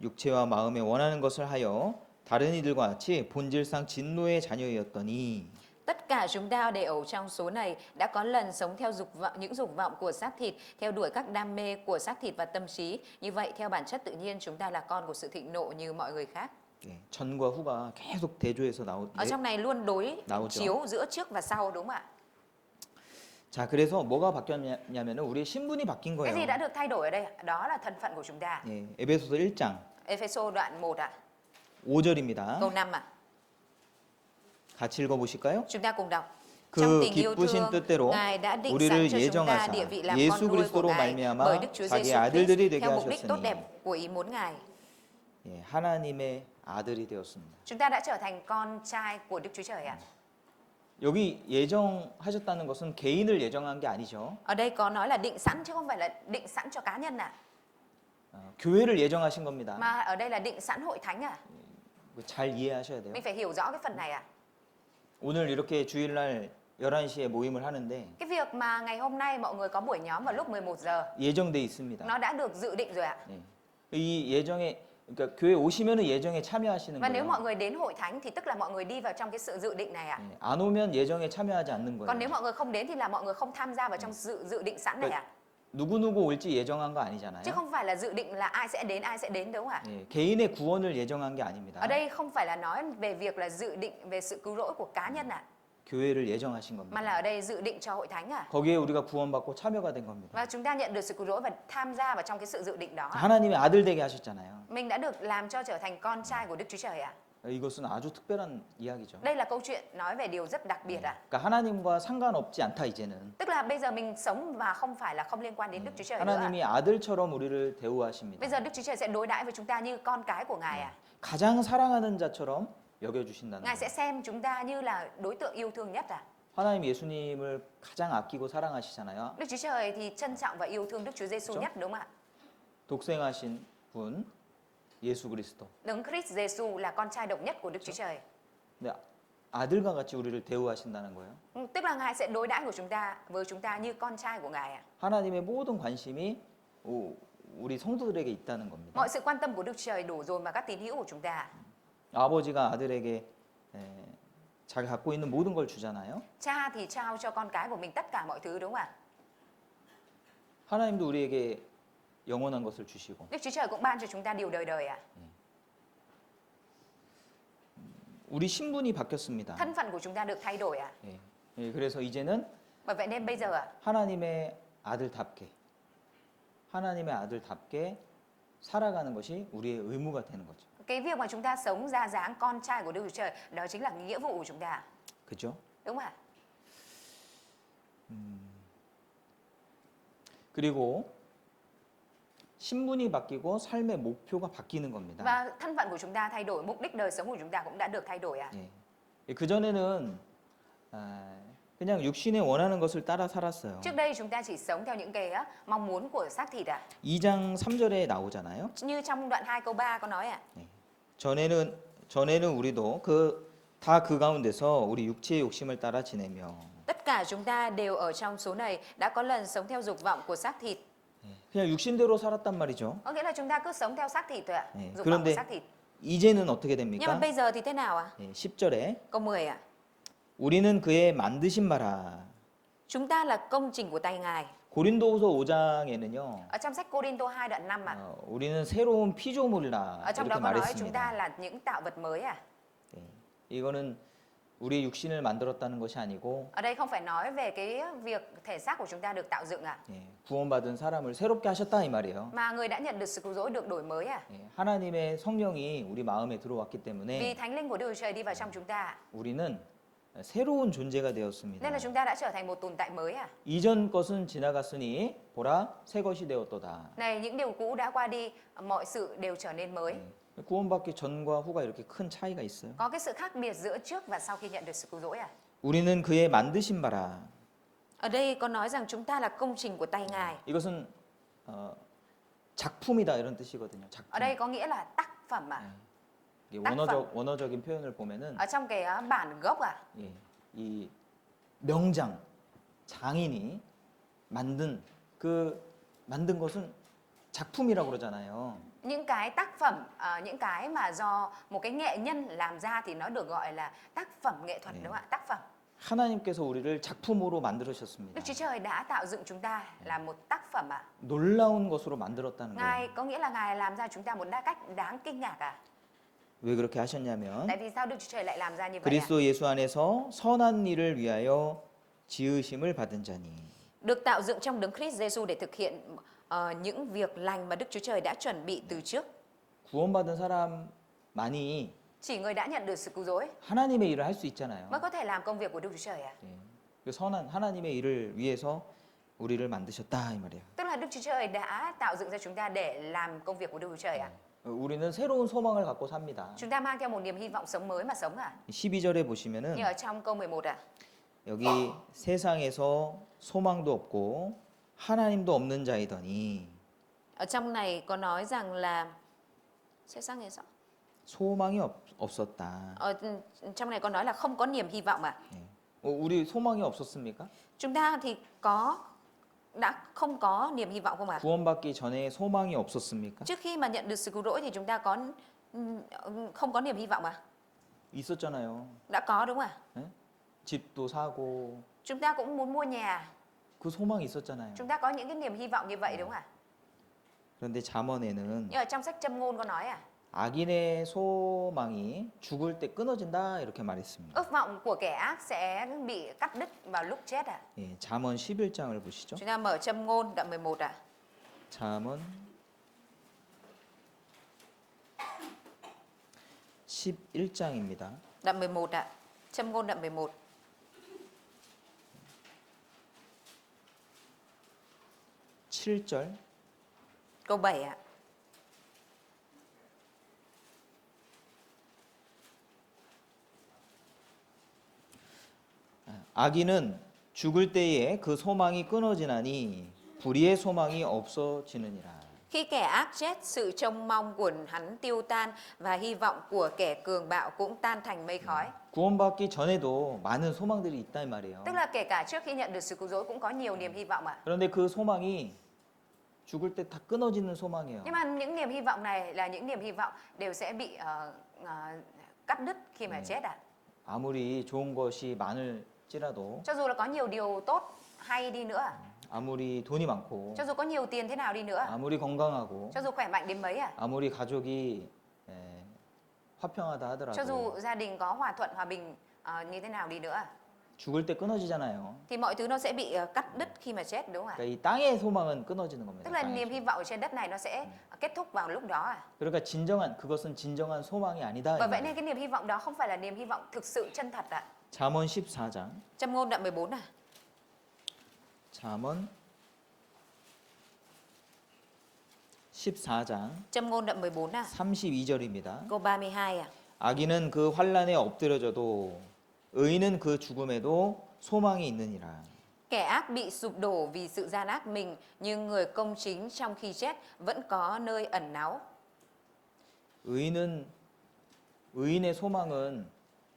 육체와 마음에 원하는 것을 하여 다른 이들과 같이 본질상 진노의 자녀였더니 Tất cả chúng ta đều ở trong số này đã có lần sống theo những dục vọng của xác thịt, theo đuổi các đam mê của xác thịt và tâm trí. Như vậy, theo bản chất tự nhiên chúng ta là con của sự thịnh nộ như mọi người khác. 전과 후가 계속 대조해서 Ở trong này luôn đối 나오죠. chiếu giữa trước và sau đúng không ạ? 자, 그래서 뭐가 바뀌었냐면은 우리의 신분이 바뀐 Cái 거예요. gì đã được thay đổi ở đây? Đó là thân phận của chúng ta. 예, 에베소서 1장 Epheso đoạn 1 ạ. 5절입니다. Câu 5 ạ. 같이 읽어 보실까요? Chúng ta cùng đọc. 그 Trong tình yêu 기쁘신 thương, 뜻대로 Ngài đã định sẵn 우리를 cho chúng ta 예정하사 địa vị làm 예수 con nuôi của 그리스도로 Ngài 말미암아 bởi Đức Chúa 자기 Giêsu 아들들이 Christ 되게 theo mục đích tốt 하셨으니 đẹp của ý muốn Ngài. 예, 하나님의 아들이 되었습니다. Chúng ta đã trở thành con trai của Đức Chúa Trời ạ. 여기 예정하셨다는 것은 개인을 예정한 게 아니죠. Ở đây có nói là định sẵn chứ không phải là định sẵn cho cá nhân ạ. 교회를 예정하신 겁니다. Mà ở đây là định sẵn hội thánh ạ. 잘 이해하셔야 돼요. Mình phải hiểu rõ cái phần này ạ. 오늘 이렇게 주일날 11시에 모임을 하는데 Cái việc mà ngày hôm nay mọi người có buổi nhóm vào lúc 11 giờ, 예정돼 있습니다. nó đã được dự định rồi ạ. 이 예정에 그러니까 교회 오시면은 예정에 참여하시는 Và nếu 거예요. mọi người đến hội thánh thì tức là mọi người đi vào trong cái sự dự định này ạ. 안 오면 예정에 참여하지 않는 Còn nếu 거예요. mọi người không đến thì là mọi người không tham gia vào trong sự dự định sẵn này ạ. 누구누구 올지 예정한 거 아니잖아요. Chứ không phải là dự định là ai sẽ đến đúng không ạ? 예, 개인의 구원을 예정한 게 아닙니다. Ở đây không phải là nói về việc là dự định về sự cứu rỗi của cá nhân ạ, 교회를 예정하신 mà 겁니다. là ở đây dự định cho hội thánh ạ. 거기에 우리가 구원받고 참여가 된 겁니다. Và chúng ta nhận được sự cứu rỗi và tham gia vào trong cái sự dự định đó. 하나님의 아들 되게 하셨잖아요. Mình đã được làm cho trở thành con trai của Đức Chúa Trời ạ. 이것은 아주 특별한 이야기죠. Đây là câu chuyện nói về điều rất đặc biệt ạ. 그러니까 하나님과 상관없지 않다 이제는. Tức là bây giờ mình sống và không phải là không liên quan đến Đức Chúa Trời nữa ạ. 하나님이 아들처럼 우리를 대우하십니다. Bây giờ Đức Chúa Trời sẽ đối đãi với chúng ta như con cái của Ngài ạ. 가장 사랑하는 자처럼 여겨주신다는 Ngài 거예요. sẽ xem chúng ta như là đối tượng yêu thương nhất ạ. 하나님 예수님을 가장 아끼고 사랑하시잖아요. Đức Chúa Trời thì trân trọng và yêu thương Đức Chúa Giêsu 그렇죠? nhất đúng không ạ? 독생하신 분 예수 그리스도. Đấng Christ Giêsu là con trai độc nhất của Đức Chúa Trời. 근데 아들과 같이 우리를 대우하신다는 거예요. Tức là Ngài sẽ đối đãi với chúng ta như con trai của Ngài ạ. 하나님의 모든 관심이 우리 성도들에게 있다는 겁니다. Mọi sự quan tâm của Đức Trời đổ dồn vào các tín hữu của chúng ta. 아버지가 아들에게 자기 갖고 있는 모든 걸 주잖아요. Cha thì trao cho con cái của mình tất cả mọi thứ đúng không ạ? 하나님도 우리에게 영원한 것을 주시고 Đức Chúa Trời cũng ban cho chúng ta điều đời đời ạ. 우리 신분이 바뀌었습니다. Thân phận của chúng ta được thay đổi ạ. 예, 그래서 이제는 Bởi vậy nên bây giờ ạ, 하나님의 아들답게 살아가는 것이 우리의 의무가 되는 거죠. cái việc mà chúng ta sống ra dáng con trai của Đức Chúa Trời đó chính là nghĩa vụ của chúng ta. 그죠? Đúng không ạ? 그리고 신분이 바뀌고 삶의 목표가 바뀌는 겁니다. Và thân phận của chúng ta thay đổi, mục đích đời sống của chúng ta cũng đã được thay đổi ạ. 예. 그 전에는 그냥 육신에 원하는 것을 따라 살았어요. Trước đây chúng ta chỉ sống theo những cái mong muốn của xác thịt ạ. 2장 3절에 나오잖아요. Như trong đoạn 2 câu 3 có nói ạ. 전에는 우리도 다 그 가운데서 우리 육체의 욕심을 따라 지내며 Tất cả chúng ta đều ở trong số này đã có lần sống theo dục vọng của xác thịt. 그냥 육신대로 살았단 말이죠. Có nghĩa là chúng ta cứ sống theo xác thịt thôi ạ. 네, Dục vọng của 그런데 xác thịt. 이제는 어떻게 Nhưng mà 됩니까? bây giờ thì thế nào ạ? 10절에 Câu 10 ạ. 우리는 그의 만드신 바라. Chúng ta là công trình của tay Ngài. 고린도후서 5장에는요. Ở trong sách Cô-rin-tô 2 đoạn 5 ạ. 우리는 새로운 피조물이라 Ở trong 이렇게 đó có nói chúng ta 말했습니다. là những tạo vật mới à? 네, 이거는 우리 육신을 만들었다는 것이 아니고 Ở đây không phải nói về cái việc thể xác của chúng ta được tạo dựng à? 구원받은 사람을 새롭게 하셨다 이 말이에요. Mà người đã nhận được sự cứu rỗi được đổi mới à? 하나님의 성령이 우리 마음에 들어왔기 Vì 때문에 Thánh Linh của Đức Chúa Trời đi vào trong chúng ta. 우리는 새로운 존재가 되었습니다. Nên là chúng ta đã trở thành một tồn tại mới à? 이전 것은 지나갔으니 보라 새 것이 되었도다. Này, những điều cũ đã qua đi, mọi sự đều trở nên mới. 구원받기 전과 후가 이렇게 큰 차이가 있어요. Có cái sự khác biệt giữa trước và sau khi nhận được sự cứu rỗi à? 우리는 그의 만드신 바라. Ở đây có nói rằng chúng ta là công trình của tay Ngài. 이것은 작품이다 이런 뜻이거든요. 작품. Ở đây có nghĩa là tác phẩm à? 이게 tác 원어적인 표현을 보면은 Ở trong cái bản gốc à? 이 명장 장인이 만든 것은 작품이라고 그러잖아요. Những cái tác phẩm, những cái mà do một cái nghệ nhân làm ra thì nó được gọi là tác phẩm nghệ thuật, đúng không ạ? Tác phẩm. 하나님께서 우리를 작품으로 만들으셨습니다. Đức Chúa Trời đã tạo dựng chúng ta là một tác phẩm ạ. 놀라운 것으로 만들었다는 Ngài 거예요. có nghĩa là Ngài làm ra chúng ta một cách đáng kinh ngạc à? 왜 그렇게 하셨냐면 Tại vì sao Đức Chúa Trời lại làm ra như vậy ạ? 그리스도 예수 안에서 선한 일을 위하여 지으심을 받은 자니. Được tạo dựng trong đấng Christ Giêsu để thực hiện những việc lành mà Đức Chúa Trời đã chuẩn bị từ trước. 구원받은 사람만이 Chỉ người đã nhận được sự cứu rỗi 하나님의 일을 할 수 있잖아요. mới có thể làm công việc của Đức Chúa Trời ạ. 그 선한 하나님의 일을 위해서 우리를 만드셨다 이 말이에요. Tức là Đức Chúa Trời đã tạo dựng ra chúng ta để làm công việc của Đức Chúa Trời ạ. 우리는 새로운 소망을 갖고 삽니다. Chúng ta mang theo một niềm hy vọng sống mới mà sống ạ. 12절에 보시면은 Như ở trong câu 11 ạ. 여기 세상에서 소망도 없고 하나님도 없는 자이더니 Ở trong này có nói rằng là sẽ sang ngày sao? 소망이 없었다. Ở trong này có nói là không có niềm hy vọng à? 우리 소망이 없었습니까? Chúng ta thì đã không có niềm hy vọng không ạ? 구원받기 전에 소망이 없었습니까? Trước khi mà nhận được sự cứu rỗi thì chúng ta không có niềm hy vọng à? 있었잖아요. Đã có đúng không ạ? 예? 집도 사고 Chúng ta cũng muốn mua nhà, 그 소망이 있었잖아요. chúng ta có những cái niềm hy vọng như vậy đúng không ạ? 그런데 잠언에는 Nhưng ở trong sách Châm ngôn có nói à? 악인의 소망이 죽을 때 끊어진다 이렇게 말했습니다. Ước vọng của kẻ ác sẽ bị cắt đứt vào lúc chết à? 예, 잠언 11장을 보시죠. Chúng ta mở Châm ngôn đoạn 11 à? 잠언 11장입니다. Đoạn 11 ạ. Châm ngôn đoạn 11. Câu 7 ạ. 악인은 죽을 때에 그 소망이 끊어지나니 불의의 소망이 없어지느니라. Khi kẻ ác chết, sự trông mong của hắn tiêu tan và hy vọng của kẻ cường bạo cũng tan thành mây khói. 구원받기 전에도 많은 소망들이 있다 이 말이에요. Tức là kể cả trước khi nhận được sự cứu rỗi cũng có nhiều niềm hy vọng ạ. 그런데 그 소망이 죽을 때 다 끊어지는 소망이에요. Nhưng mà những niềm hy vọng này là những niềm hy vọng đều sẽ bị cắt đứt khi mà chết ạ. 아무리 좋은 것이 많을지라도 Cho dù là có nhiều điều tốt hay đi nữa, 아무리 돈이 많고 cho dù có nhiều tiền thế nào đi nữa, 아무리 건강하고 cho dù khỏe mạnh đến mấy ạ, 아무리 가족이 화평하다 cho dù 하더라도 gia đình có hòa thuận hòa bình như thế nào đi nữa, 죽을 때 끊어지잖아요. thì mọi thứ nó sẽ bị cắt đứt khi mà chết đúng không ạ? 그러니까 이 땅의 소망은 끊어지는 겁니다. Tức là 땅의 niềm 소망. hy vọng trên đất này nó sẽ kết thúc vào lúc đó à? 그러니까 그것은 진정한 소망이 아니다. Bởi vậy nên cái niềm hy vọng đó không phải là niềm hy vọng thực sự chân thật ạ. 잠언 14장. Châm ngôn đoạn 14 à? 잠언 14장 Châm ngôn đoạn 14 à? 32절입니다. Câu 32 à? 악인은 그 환난에 엎드려져도 의인은 그 죽음에도 소망이 있느니라. Kẻ ác bị sụp đổ vì sự gian ác mình, nhưng người công chính trong khi chết vẫn có nơi ẩn náu. 의인의 소망은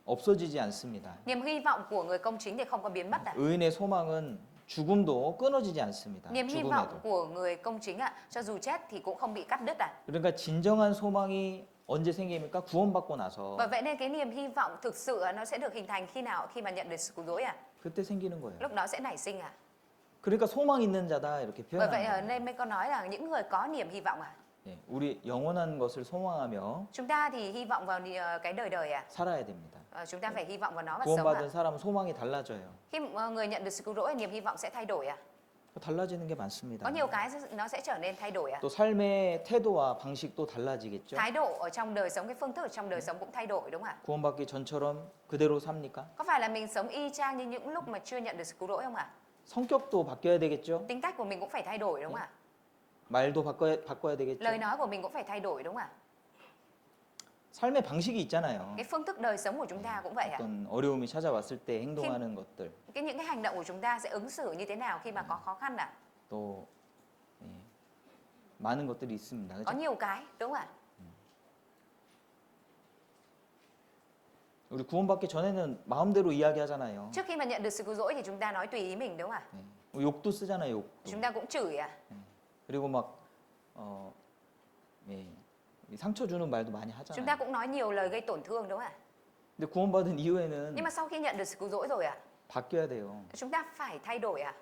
없어지지 않습니다. Niềm hy vọng của người công chính thì không có biến mất à? 의인의 소망은 죽음도 끊어지지 않습니다. Niềm hy 죽음에도. vọng của người công chính ạ, cho dù chết thì cũng không bị cắt đứt à? 그러니까 진정한 소망이 언제 생깁니까? 구원받고 나서 Bởi vậy nên cái niềm hy vọng thực sự nó sẽ được hình thành khi nào? Khi mà nhận được sự cứu rỗi à? 그때 생기는 거예요. Lúc đó sẽ nảy sinh à? 그러니까 소망 있는 자다 이렇게 Bởi vậy 표현하는 거예요. nên mới có nói là những người có niềm hy vọng à? 예, 우리 영원한 것을 소망하며 Chúng ta thì hy vọng vào cái đời đời à? 살아야 됩니다. Chúng ta phải hy vọng vào nó mà sống à? 구원받은 사람은 소망이 달라져요. Khi người nhận được sự cứu rỗi, niềm hy vọng sẽ thay đổi à? 달라지는 게 많습니다. Có nhiều cái nó sẽ trở nên thay đổi à? 또 삶의 태도와 방식도 달라지겠죠. Thái độ ở trong đời sống, cái phương thức ở trong đời sống cũng thay đổi đúng không ạ? 구원받기 전처럼 그대로 삽니까? Có phải là mình sống y chang như những lúc mà chưa nhận được sự cứu rỗi không ạ? 성격도 바뀌어야 되겠죠. Tính cách của mình cũng phải thay đổi đúng không ạ? 말도 바꿔야 되겠죠. Lời nói của mình cũng phải thay đổi đúng không ạ? 삶의 방식이 있잖아요. Cái phương thức đời sống của chúng ta cũng vậy ạ. 어떤 어려움이 찾아왔을 때 행동하는 것들. Những cái hành động của chúng ta sẽ ứng xử như thế nào khi mà có khó khăn ạ? 또 예, 많은 것들이 있습니다. Có 그렇죠? nhiều cái đúng không ạ? 우리 구원받기 전에는 마음대로 이야기하잖아요. Trước khi mà nhận được sự cứu rỗi thì chúng ta nói tùy ý mình đúng không ạ? 예, 욕도 쓰잖아요. 욕도. Chúng ta cũng chửi ạ. 그리고 막 예, 상처 주는 말도 많이 Chúng ta 하잖아요. cũng nói nhiều lời gây tổn thương đúng không ạ? 근데 구원받은 이후에는 Nhưng mà sau khi nhận được sự cứu rỗi rồi ạ, 바뀌어야 돼요. chúng ta phải thay đổi ạ.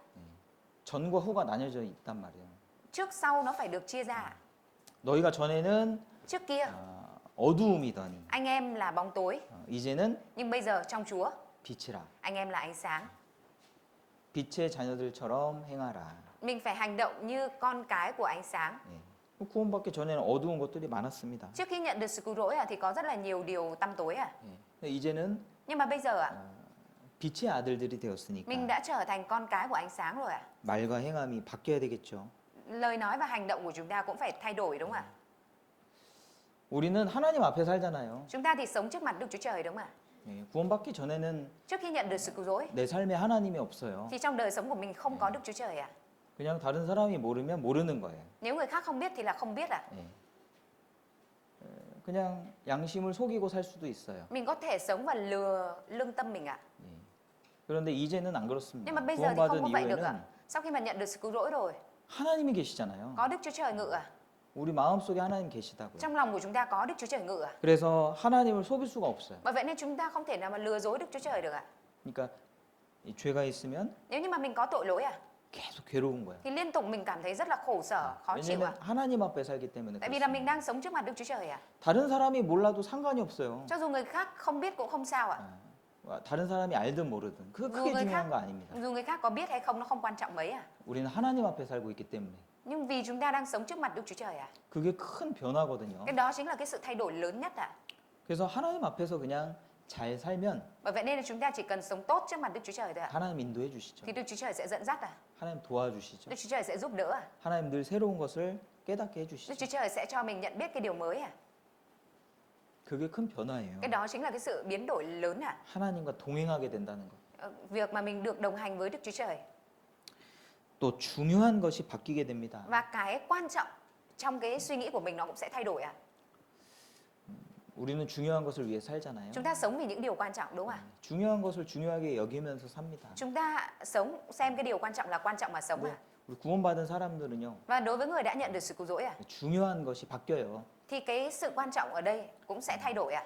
전과 후가 나뉘어져 있단 말이에요. Trước sau nó phải được chia ra. 너희가 전에는 Trước kia 어두움이더니 anh em là bóng tối, 이제는 nhưng bây giờ trong Chúa 빛이라. anh em là ánh sáng. 빛의 자녀들처럼 행하라. Mình phải hành động như con cái của ánh sáng. 예. 구원받기 전에는 어두운 것들이 많았습니다. Trước khi nhận được sự cứu rỗi thì có rất là nhiều điều tăm tối à. 예. 근데 이제는 Nhưng mà bây giờ 빛의 아들들이 되었으니까 mình đã trở thành con cái của ánh sáng rồi ạ. 말과 행함이 바뀌어야 되겠죠. Lời nói và hành động của chúng ta cũng phải thay đổi đúng không ạ? 우리는 하나님 앞에 살잖아요. Chúng ta thì sống trước mặt Đức Chúa Trời đúng không ạ? 예. 구원받기 전에는 Trước khi nhận được sự cứu rỗi 내 삶에 하나님이 없어요. thì trong đời sống của mình không có Đức Chúa Trời ạ. 그냥 다른 사람이 모르면 모르는 거예요. Nếu người khác không biết thì là không biết ạ. 예. 그냥 양심을 속이고 살 수도 있어요. Mình có thể sống và lừa lương tâm mình ạ. 예. 그런데 이제는 안 그렇습니다. Nhưng mà bây giờ thì không có 구원받은 vậy được ạ. 이후에는 Sau khi mà nhận được sự cứu rỗi rồi, 하나님이 계시잖아요. có Đức Chúa Trời ngự ạ. 우리 마음속에 하나님 계시다고요. Trong lòng của chúng ta có Đức Chúa Trời ngự ạ. 그래서 하나님을 속일 수가 없어요. Bởi vậy nên chúng ta không thể nào mà lừa dối Đức Chúa Trời được ạ. 그러니까 이 죄가 있으면 Nếu như mà mình có tội lỗi à, 계속 괴로운 거예요. thì liên tục mình cảm thấy rất là khổ sở, khó chịu 왜냐면 ạ. 하나님 앞에 살기 때문에 Tại vì là 그렇습니다. mình đang sống trước mặt Đức Chúa Trời ạ. 다른 사람이 몰라도 상관이 없어요. Cho dù người khác không biết cũng không sao ạ. 다른 사람이 알든 모르든 그 dù 크게 người 중요한 거 khác 아닙니다. dù người khác có biết hay không nó không quan trọng mấy à. 우리는 하나님 앞에 살고 있기 때문에 Nhưng vì chúng ta đang sống trước mặt Đức Chúa Trời ạ. 그게 큰 변화거든요. Cái đó chính là cái sự thay đổi lớn nhất ạ. 그래서 하나님 앞에서 그냥 잘 살면 Bởi vậy nên là chúng ta chỉ cần sống tốt trước mặt Đức Chúa Trời thôi ạ. 하나님 인도해 주시죠. Thì Đức Chúa Trời sẽ dẫn dắt ạ. 하나님 도와주시죠. Đức Chúa Trời sẽ giúp đỡ ạ. 하나님 늘 새로운 것을 깨닫게 Đức 해주시죠. Chúa Trời sẽ cho mình nhận biết cái điều mới ạ. 그게 큰 변화예요. Cái đó chính là cái sự biến đổi lớn ạ. 하나님과 동행하게 된다는 것. Việc mà mình được đồng hành với Đức Chúa Trời. 또 중요한 것이 바뀌게 됩니다. Và cái quan trọng trong cái suy nghĩ của mình nó cũng sẽ thay đổi ạ. 우리는 중요한 것을 위해 살잖아요. Chúng ta sống vì những điều quan trọng đúng không ạ? 중요한 것을 중요하게 여기면서 삽니다. Chúng ta sống xem cái điều quan trọng là quan trọng mà sống 근데 ạ. 우리 구원받은 사람들은요. Và đối với người đã nhận được sự cứu rỗi ạ, 중요한 것이 바뀌어요. thì cái sự quan trọng ở đây cũng sẽ thay đổi ạ.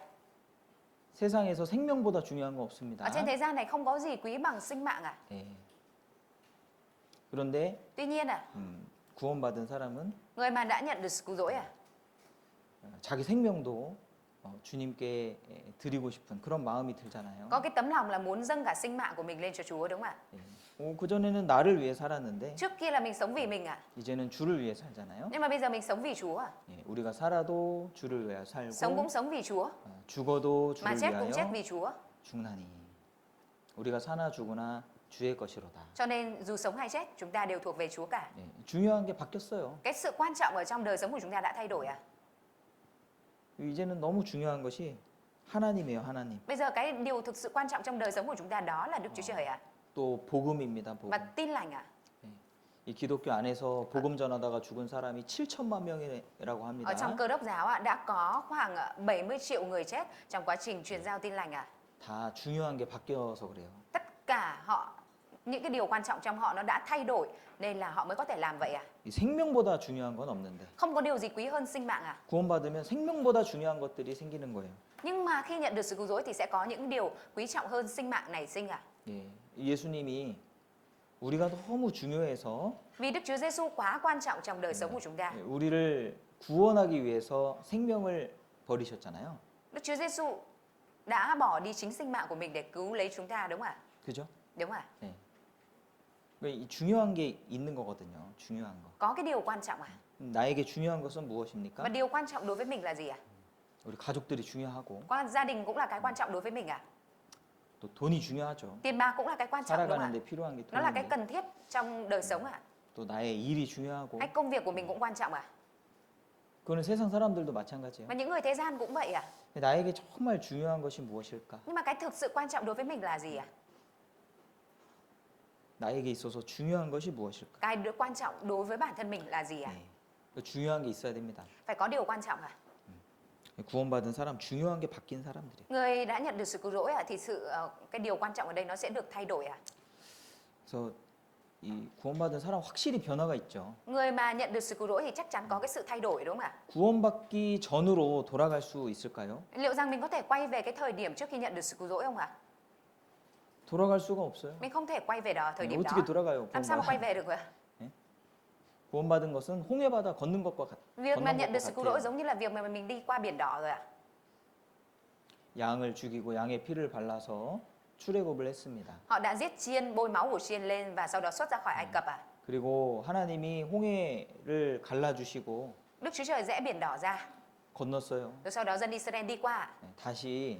세상에서 생명보다 중요한 거 없습니다. Ở trên thế gian này không có gì quý bằng sinh mạng ạ. 예. 그런데 Tuy nhiên ạ, 구원받은 사람은 người mà đã nhận được sự cứu rỗi ạ, 자기 생명도 주님께 드리고 싶은 그런 마음이 들잖아요. có cái tấm lòng là muốn dâng cả sinh mạng của mình lên cho Chúa đúng không ạ? 그전에는 나를 위해 살았는데 Trước kia là mình sống vì mình ạ, 이제는 주를 위해 살잖아요. nhưng mà bây giờ mình sống vì Chúa ạ. 예, 우리가 살아도 주를 위해 Sống 살고 cũng sống vì Chúa, 죽어도 mà 주를 chết cũng chết 위하여 vì Chúa. 죽나니. 우리가 사나 죽으나 주의 것이로다. Cho nên dù sống hay chết, chúng ta đều thuộc về Chúa cả. 예, 중요한 게 바뀌었어요. Cái sự quan trọng ở trong đời sống của chúng ta đã thay đổi à? 이제는 너무 중요한 것이 하나님이에요, 하나님. Bây giờ cái điều thực sự quan trọng trong đời sống của chúng ta đó là Đức Chúa Trời à? 또 복음입니다, 복음. Và tin lành à? 이 기독교 안에서 복음 전하다가 죽은 사람이 7천만 명이라고 합니다. Ở trong Cơ Đốc giáo ạ, đã có khoảng 70 triệu người chết trong quá trình truyền giao tin lành à? 다 중요한 게 바뀌어서 그래요. Tất cả họ, những cái điều quan trọng trong họ nó đã thay đổi nên là họ mới có thể làm vậy à? 이 생명보다 중요한 건 없는데 Không có điều gì quý hơn sinh mạng à? 구원받으면 생명보다 중요한 것들이 생기는 거예요. Nhưng mà khi nhận được sự cứu rỗi thì sẽ có những điều quý trọng hơn sinh mạng nảy sinh à? 예, 예수님이 우리가 너무 중요해서 Vì Đức Chúa Giêsu quá quan trọng trong đời sống của chúng ta. 예, 우리를 구원하기 위해서 생명을 버리셨잖아요. Đức Chúa Giêsu đã bỏ đi chính sinh mạng của mình để cứu lấy chúng ta, đúng không ạ? 그죠? Đúng ạ. 예. 그러니까 이 중요한 게 있는 거거든요. 중요한 거. Có cái điều quan trọng à? 나에게 중요한 것은 무엇입니까? Và điều quan trọng đối với mình là gì ạ? 우리 가족들이 중요하고 Gia đình cũng là cái quan trọng đối với mình à? 또 돈이 중요하죠. Tiền bạc cũng là cái quan trọng đúng không ạ? 살아가는데 필요한 게 Nó là cái 돈인데 cần thiết trong đời sống ạ. 또 나의 일이 중요하고 Cái công việc của mình cũng quan trọng à? 그거는 세상 사람들도 마찬가지예요. Và những người thế gian cũng vậy à? 나에게 정말 중요한 것이 무엇일까? Nhưng mà cái thực sự quan trọng đối với mình là gì ạ? 나에게 있어서 중요한 것이 무엇일까? Cái quan trọng đối với bản thân mình là gì ạ? 네. 중요한 게 있어야 됩니다. Phải có điều quan trọng à? 구원받은 사람 중요한 게 바뀐 사람들이. Người đã nhận được sự cứu rỗi ạ thì cái điều quan trọng ở đây nó sẽ được thay đổi à? 그래서 이 구원받은 사람 확실히 변화가 있죠. Người mà nhận được sự cứu rỗi thì chắc chắn có cái sự thay đổi đúng không ạ? 구원받기 전으로 돌아갈 수 있을까요? Liệu rằng mình có thể quay về cái thời điểm trước khi nhận được sự cứu rỗi không ạ? 돌아갈 수가 없어요. Mình không thể quay về thời điểm đó. 어떻게 돌아가요? Làm sao mà quay về được vậy? 구원받은 것은 홍해바다 걷는 것과 Việc mà 건넌 nhận được 것과 sự cứu rỗi 같아요. giống như là việc mà mình đi qua biển đỏ rồi ạ. 양을 죽이고 양의 피를 발라서 출애굽을 했습니다. Họ đã giết chiên, bôi máu của chiên lên và sau đó xuất ra khỏi Ai Cập à? 그리고 하나님이 홍해를 갈라주시고 Đức Chúa Trời rẽ biển đỏ ra, 건넜어요. rồi sau đó dân Israel đi qua. 네, 다시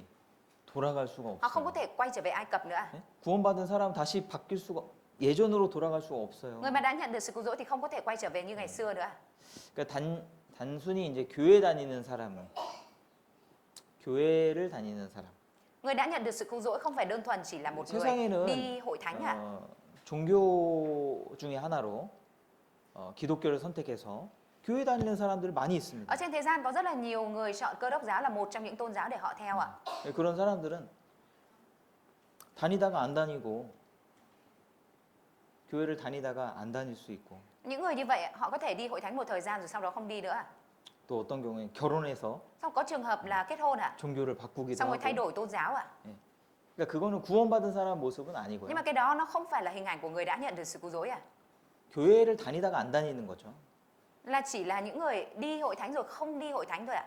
돌아갈 수가 Họ không có 없어요. thể quay trở về Ai Cập nữa. 네? 구원받은 사람 다시 바뀔 수가 예전으로 돌아갈 수가 없어요. Người mà đã nhận được sự cứu rỗi thì không có thể quay trở về như ngày xưa nữa. 그러니까 단순히 이제 교회 다니는 사람은 교회를 다니는 사람. Người đã nhận được sự cứu rỗi không phải đơn thuần chỉ là một người 세상에는 đi hội thánh ạ. 종교 중에 하나로 기독교를 선택해서 교회 다니는 사람들 많이 있습니다. Ở trên thế gian có rất là nhiều người chọn Cơ Đốc giáo là một trong những tôn giáo để họ theo ạ. 그런 사람들은 다니다가 안 다니고 교회를 다니다가 안 다닐 수 있고 Những người như vậy họ có thể đi hội thánh một thời gian rồi sau đó không đi nữa ạ. 또 어떤 경우에 결혼해서 Xong có trường hợp là kết hôn ạ. 종교를 바꾸기도 Xong rồi thay 하고. đổi tôn giáo ạ. 그러니까 그거는 구원받은 사람 모습은 아니고요. Nhưng mà cái đó nó không phải là hình ảnh của người đã nhận được sự cứu rỗi ạ. 교회를 다니다가 안 다니는 거죠. Là chỉ là những người đi hội thánh rồi không đi hội thánh thôi ạ.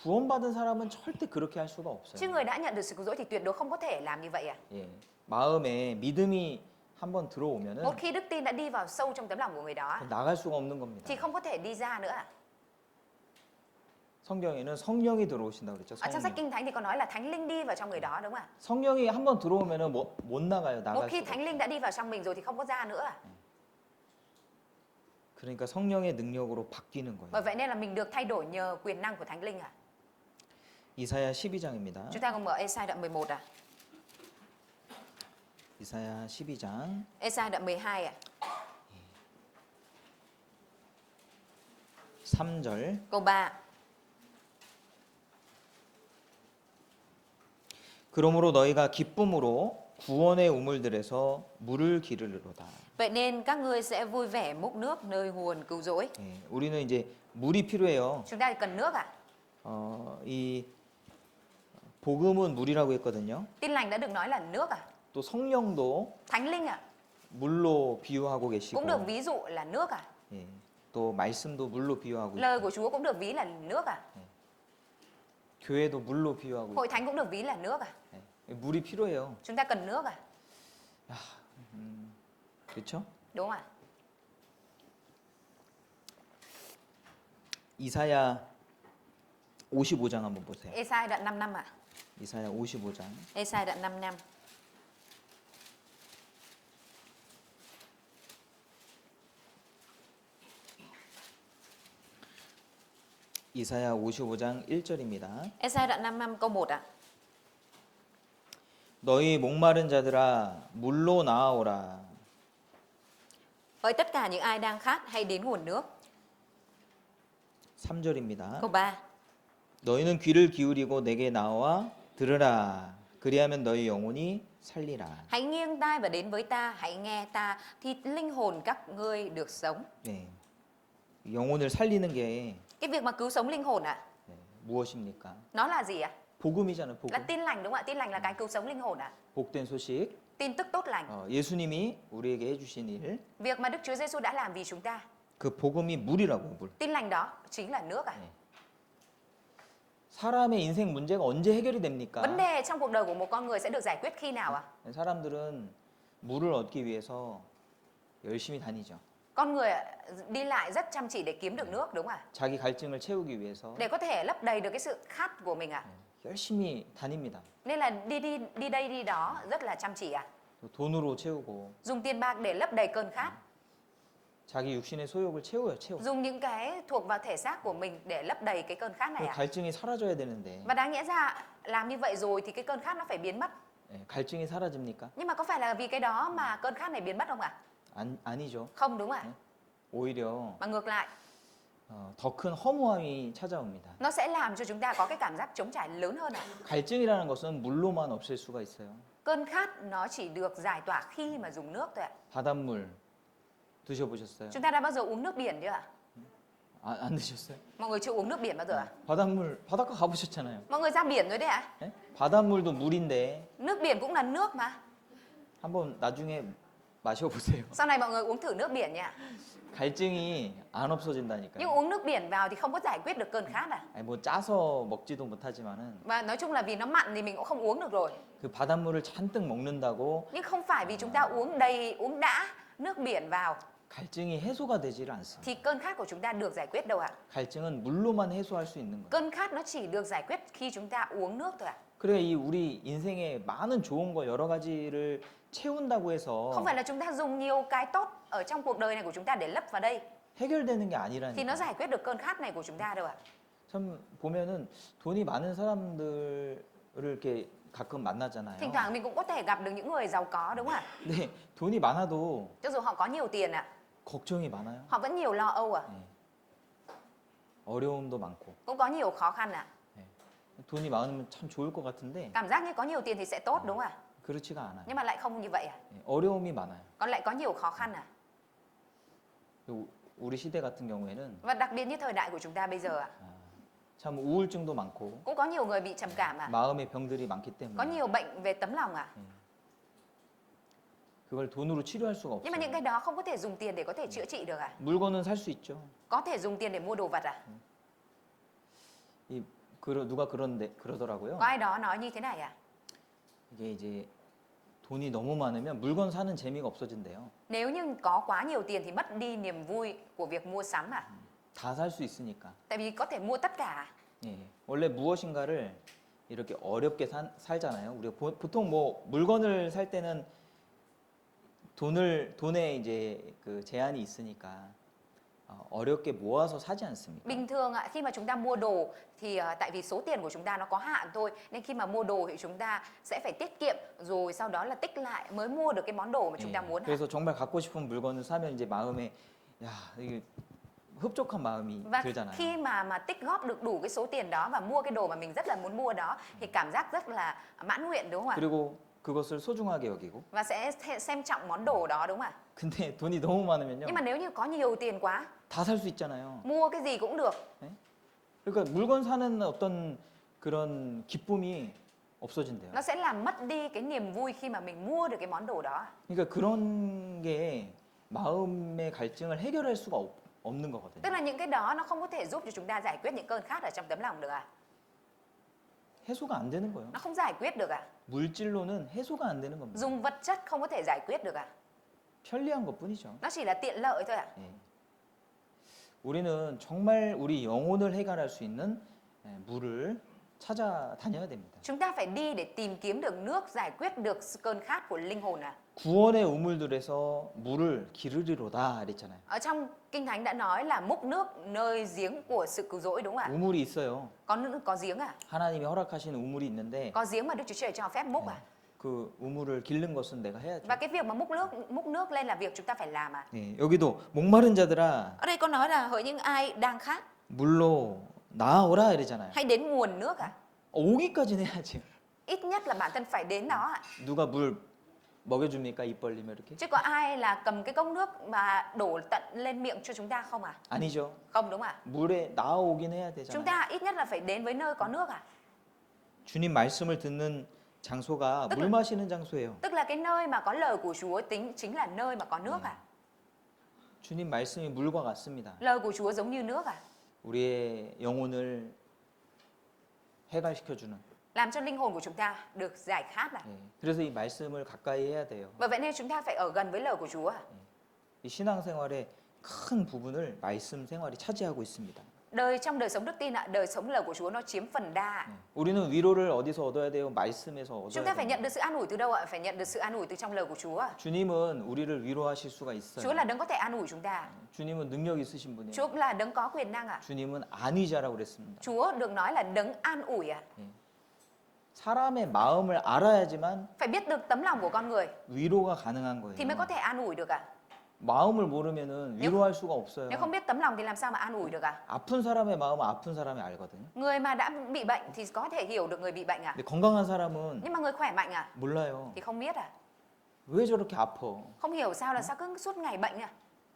구원받은 사람은 절대 그렇게 할 수가 Chứ 없어요. người đã nhận được sự cứu rỗi thì tuyệt đối không có thể làm như vậy ạ. 예. 마음에 믿음이 한번 들어오면은 Một khi đức tin đã đi vào sâu trong tấm lòng của người đó 나갈 수가 없는 겁니다. thì không có thể đi ra nữa ạ. 성경에는 성령이 들어오신다고 그랬죠. Ở trong sách 성령. Kinh Thánh thì có nói là Thánh Linh đi vào trong người đó đúng không ạ? 성령이 한번 들어오면은 못 나가요. Một 나갈 khi 수가. Thánh Linh đã đi vào trong mình rồi thì không có ra nữa ạ. 그러니까 성령의 능력으로 바뀌는 거예요. Bởi vậy nên là mình được thay đổi nhờ quyền năng của Thánh Linh ạ. 이사야 12장입니다. Chúng ta cùng mở Ê-sai đoạn 11 ạ. 이사야 12장 Ê-sai đoạn 12 ạ. 3절 Câu 3. 그러므로 너희가 기쁨으로 구원의 우물들에서 물을 기르리로다. Vậy nên các ngươi sẽ vui vẻ múc nước nơi nguồn cứu rỗi. 예, 우리는 이제 물이 필요해요. Chúng ta cần nước ạ. 이 복음은 물이라고 했거든요. Tin lành đã được nói là nước ạ. 또 성령도 Thánh Linh ạ. 물로 비유하고 계시고 Cũng được ví dụ là nước ạ. 예, 또 말씀도 물로 비유하고 Lời 있고 của Chúa cũng được ví là nước ạ. 교회도 물로 비유하고 Hội 있고 thánh cũng được ví là nước ạ. 예, 물이 필요해요. Chúng ta cần nước ạ. 그렇죠? Đúng không ạ? 이사야 55장 한번 보세요. Ê-sai đoạn 5 năm ạ. 이사야 55장 Ê-sai đoạn 5 năm. 이사야 55장 1절입니다. Ê-sai đoạn 55 câu 1 ạ. 너희 목마른 자들아 물로 나아오라. Hỡi tất cả những ai đang khát hãy đến nguồn nước. 3절입니다. Câu 3. 너희는 귀를 기울이고 내게 나와 들으라. 그리하면 너희 영혼이 살리라. Hãy nghiêng tai và đến với ta, hãy nghe ta thì linh hồn các ngươi được sống. 네. 영혼을 살리는 게 Cái việc mà cứu sống linh hồn ạ, 네, 무엇입니까? nó là gì ạ? 복음이잖아요. 복음. Là tin lành đúng không ạ? Tin lành là cái cứu sống linh hồn ạ. 복된 소식. Tin tức tốt lành. 예수님이 우리에게 해주신 일. Việc mà Đức Chúa Giêsu đã làm vì chúng ta. 그 복음이 물이라고 물. Tin lành đó chính là nước ạ. 네. 사람의 인생 문제가 언제 해결이 됩니까? Vấn đề trong cuộc đời của một con người sẽ được giải quyết khi nào ạ? 사람들은 물을 얻기 위해서 열심히 다니죠. Con người đi lại rất chăm chỉ để kiếm được nước đúng không ạ? 자기 갈증을 채우기 위해서 Để có thể lấp đầy được cái sự khát của mình ạ. 열심히 다닙니다. Nên là đi đây đi đó rất là chăm chỉ ạ. 또 돈으로 채우고 Dùng tiền bạc để lấp đầy cơn khát. 자기 육신의 소욕을 채워요. 채워. Dùng những cái thuộc vào thể xác của mình để lấp đầy cái cơn khát này 그 ạ. 갈증이 사라져야 되는데 Và đáng nghĩa ra làm như vậy rồi thì cái cơn khát nó phải biến mất. 갈증이 사라집니까? Nhưng mà có phải là vì cái đó mà cơn khát này biến mất không ạ? 아니죠. Không đúng ạ. 오히려 Mà ngược lại, 더 큰 허무함이 찾아옵니다. nó sẽ làm cho chúng ta có cái cảm giác trống trải lớn hơn ạ. 갈증이라는 것은 물로만 없앨 수가 있어요. Cơn khát nó chỉ được giải tỏa khi mà dùng nước thôi ạ. 바닷물 드셔보셨어요? Chúng ta đã bao giờ uống nước biển chưa ạ? 안 드셨어요? Mọi người chưa uống nước biển bao giờ ạ? 바닷물 바닷가 가보셨잖아요. Mọi người ra biển rồi đấy ạ? 예? 바닷물도 물인데 Nước biển cũng là nước mà. 한번 나중에 마셔보세요. Sau này mọi người uống thử nước biển nha. 갈증이 안 없어진다니까요. Nhưng uống nước biển vào thì không có giải quyết được cơn khát à? 아니, 뭐 짜서 먹지도 못하지만은 Và nói chung là vì nó mặn thì mình cũng không uống được rồi. 그 바닷물을 잔뜩 먹는다고 Nhưng không phải vì chúng ta uống đầy, uống đã nước biển vào 갈증이 해소가 되지를 않습니다. thì cơn khát của chúng ta được giải quyết đâu ạ. 갈증은 물로만 해소할 수 있는 거예요. Cơn khát nó chỉ được giải quyết khi chúng ta uống nước thôi ạ. 그래 이 우리 인생에 많은 좋은 거 여러 가지를 채운다고 해서 Không phải là chúng ta dùng nhiều cái tốt ở trong cuộc đời này của chúng ta để lấp vào đây 해결되는 게 thì nó 아니라니까. giải quyết được cơn khát này của chúng ta đâu ạ. 참 보면은 돈이 많은 사람들을 이렇게 가끔 만나잖아요. Thỉnh thoảng mình cũng có thể gặp được những người giàu có đúng không ạ? 근데 돈이 많아도 Cho dù họ có nhiều tiền ạ, 걱정이 많아요. họ vẫn nhiều lo âu ạ, 네. 어려움도 많고. cũng có nhiều khó khăn ạ. 네. 돈이 많으면 참 좋을 것 같은데 Cảm giác như có nhiều tiền thì sẽ tốt đúng không ạ? 그렇지가 않아요. Nhưng mà lại không như vậy ạ. 네. 어려움이 많아요. Còn lại có nhiều khó khăn ạ. 그리고 우리 시대 같은 경우에는 Và đặc biệt như thời đại của chúng ta bây giờ ạ, 참 우울증도 많고 cũng có nhiều người bị trầm cảm ạ, 마음의 병들이 많기 có 때문에 nhiều bệnh về tấm lòng ạ. 그걸 돈으로 치료할 수가 Nhưng mà những 없어요. cái đó không có thể dùng tiền để có thể chữa trị được ạ. 물건은 살 수 있죠. Có thể dùng tiền để mua đồ vật ạ. 누가 그러더라고요. Có ai đó nói như thế này ạ. 이게 이제 돈이 너무 많으면 물건 사는 재미가 없어진대요. Nếu như có quá nhiều tiền thì mất đi niềm vui của việc mua sắm ạ. 다 살 수 있으니까. Tại vì có thể mua tất cả. 예. 원래 무엇인가를 이렇게 어렵게 살잖아요. 우리가 보통 뭐 물건을 살 때는 돈에 이제 그 제한이 있으니까 어렵게 모아서 사지 않습니까? Bình thường ạ, khi mà chúng ta mua đồ thì tại vì số tiền của chúng ta nó có hạn thôi, nên khi mà mua đồ thì chúng ta sẽ phải tiết kiệm rồi sau đó là tích lại mới mua được cái món đồ mà chúng ta muốn ạ. 그래서 정말 갖고 싶은 물건을 사면 이제 마음에 야, 이게 흡족한 마음이 Và 들잖아요. khi mà tích góp được đủ cái số tiền đó và mua cái đồ mà mình rất là muốn mua đó thì cảm giác rất là mãn nguyện đúng không ạ? 그리고 그것을 소중하게 여기고. Và sẽ xem trọng món đồ đó đúng không ạ? 근데 돈이 너무 많으면요. Nhưng mà nếu như có nhiều tiền quá, 다 살 수 있잖아요. mua cái gì cũng được. 그러니까 물건 사는 어떤 그런 기쁨이 없어진대요. Nó sẽ làm mất đi cái niềm vui khi mà mình mua được cái món đồ đó. 그러니까 그런 게 마음의 갈증을 해결할 수가 없는 거거든요. Tức là những cái đó nó không có thể giúp cho chúng ta giải quyết những cơn khát ở trong tấm lòng được ạ. 해소가 안 되는 거예요. Nó không giải quyết được ạ. 물질로는 해소가 안 되는 겁니다. Dùng vật chất không có thể giải quyết được ạ. 편리한 것뿐이죠. Nó chỉ là tiện lợi thôi ạ. 예. 우리는 정말 우리 영혼을 해결할 수 있는 물을 찾아다녀야 됩니다. Chúng ta phải đi để tìm kiếm được nước, giải quyết được cơn khát của linh hồn à. 구원의 우물들에서 물을 기르리로다 그랬잖아요. Ở trong Kinh Thánh đã nói là múc nước nơi giếng của sự cứu rỗi đúng không ạ? 우물이 있어요. Có giếng à? 하나님이 허락하신 우물이 있는데 Có giếng mà Đức Chúa Trời cho phép múc à? 그 우물을 기른 것은 내가 해야죠. Và cái việc mà múc nước lên là việc chúng ta phải làm à? 예, 여기도 목마른 자들아 Ở đây có nói là hỡi những ai đang khát 물로 나아오라 이러잖아요. hãy đến nguồn nước à? 오기까지는 해야지. Ít nhất là bản thân phải đến đó ạ. 누가 물 먹여줍니까? 입 벌리면 이렇게? Chứ có ai là cầm cái cốc nước mà đổ tận lên miệng cho chúng ta không à? 아니죠. Không đúng ạ. 물에 나아오긴 해야 Chúng 되잖아요. ta ít nhất là phải đến với nơi có nước à? 주님 말씀을 듣는 장소가 물 마시는 장소예요. Tức là cái nơi mà có lời của Chúa chính là nơi mà có nước à? 주님 말씀이 물과 같습니다. Lời của Chúa giống như nước à? 우리의 영혼을 해갈시켜주는. Làm cho linh hồn của chúng ta được giải khát à? 예, 그래서 이 말씀을 가까이 해야 돼요. Và vậy nên chúng ta phải ở gần với lời của Chúa à? 이 신앙생활의 큰 부분을 말씀 생활이 차지하고 있습니다. Trong đời sống đức tin ạ, đời sống lời của Chúa nó chiếm phần đa ạ. 우리는 위로를 어디서 얻어야 돼요? 말씀에서 Chúng 얻어야 ta phải 돼요. nhận được sự an ủi từ đâu ạ? Phải nhận được sự an ủi từ trong lời của Chúa ạ. 주님은 우리를 위로하실 수가 Chúa 있어요. là đấng có thể an ủi chúng ta. 주님은 능력 있으신 분이에요. Chúa là đấng có quyền năng ạ. 주님은 안위자라고 그랬습니다. Chúa được nói là đấng an ủi ạ. 사람의 마음을 알아야지만 Phải biết được tấm lòng của con người 위로가 가능한 thì mới 거예요. có thể an ủi được ạ. 마음을 모르면은 위로할 수가 없어요. Nếu không biết tấm lòng thì làm sao mà an ủi được ạ? 아픈 사람의 마음은 아픈 사람이 알거든요. Người mà đã bị bệnh thì có thể hiểu được người bị bệnh ạ. 근데 건강한 사람은 Nhưng mà người khỏe mạnh ạ 몰라요. thì không biết ạ. 왜 저렇게 아파? Không hiểu sao là sao cứ suốt ngày bệnh ạ.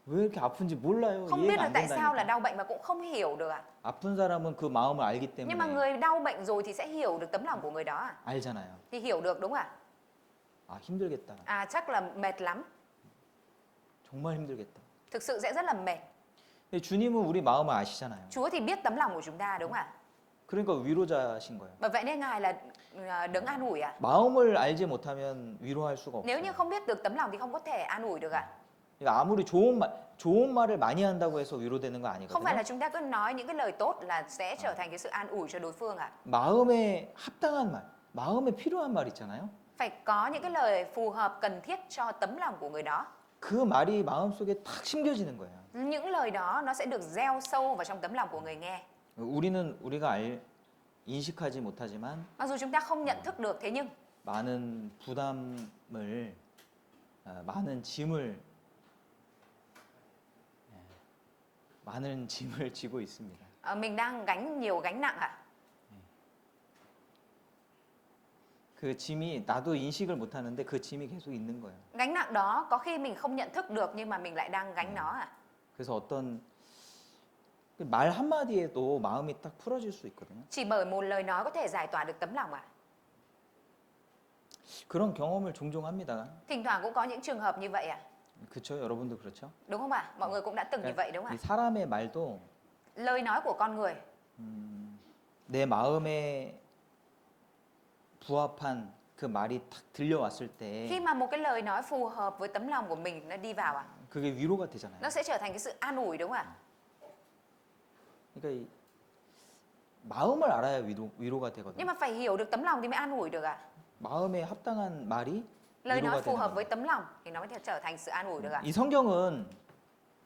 왜 이렇게 아픈지 몰라요. Không biết 이해가 được 안 tại sao là 된다니까. đau bệnh mà cũng không hiểu được ạ. 아픈 사람은 그 마음을 알기 Nhưng mà 때문에 người đau bệnh rồi thì sẽ hiểu được tấm lòng của người đó ạ. 알잖아요. Thì hiểu được đúng ạ. 아 힘들겠다. À chắc là mệt lắm. 정말 힘들겠다. Thực sự sẽ rất là mệt. 근데 주님은 우리 마음을 아시잖아요. Chúa thì biết tấm lòng của chúng ta đúng không ạ? 그러니까 위로자신 거예요. Và vậy nên Ngài là đấng an ủi ạ. 마음을 알지 못하면 위로할 수가 Nếu như 없어요. không biết được tấm lòng thì không có thể an ủi được ạ. 그러니까 아무리 좋은 말을 많이 한다고 해서 위로되는 거 Không phải là 아니거든요. chúng ta cứ nói những cái lời tốt là sẽ trở thành cái sự an ủi cho đối phương ạ. 마음에 합당한 말, 마음에 필요한 말 있잖아요. Phải có những cái lời phù hợp cần thiết cho tấm lòng của người đó. 그 말이 마음속에 탁 심겨지는 거예요. Những lời đó nó sẽ được gieo sâu vào trong tấm lòng của người nghe. 우리가 인식하지 못하지만 Mặc dù chúng ta không nhận thức được thế nhưng 많은 부담을 많은 짐을 많은 짐을 지고 있습니다. mình đang gánh nhiều gánh nặng ạ. 그 짐이 나도 인식을 못하는데 그 짐이 계속 있는 거예요. Gánh nặng đó có khi mình không nhận thức được nhưng mà mình lại đang gánh nó ạ. 그래서 어떤 말 한마디에도 마음이 딱 풀어질 수 있거든요. Chỉ bởi một lời nói có thể giải tỏa được tấm lòng ạ. 그런 경험을 종종 합니다. Thỉnh thoảng cũng có những trường hợp như vậy ạ. 그렇죠? 여러분도 그렇죠? Đúng không ạ? Mọi người cũng đã từng như vậy đúng không 이 ạ? 사람의 말도 Lời nói của con người 내 마음에 부합한 그 말이 탁 들려왔을 때 khi mà một cái lời nói phù hợp với tấm lòng của mình nó đi vào ạ, 그게 위로가 되잖아요. nó sẽ trở thành cái sự an ủi đúng không ạ? 그러니까 이 마음을 알아야 위로가 Nhưng 되거든요. mà phải hiểu được tấm lòng thì mới an ủi được ạ. 마음에 합당한 말이 Lời nói 위로가 phù 되는 hợp 거예요. với tấm lòng thì nó mới trở thành sự an ủi được ạ. 이 성경은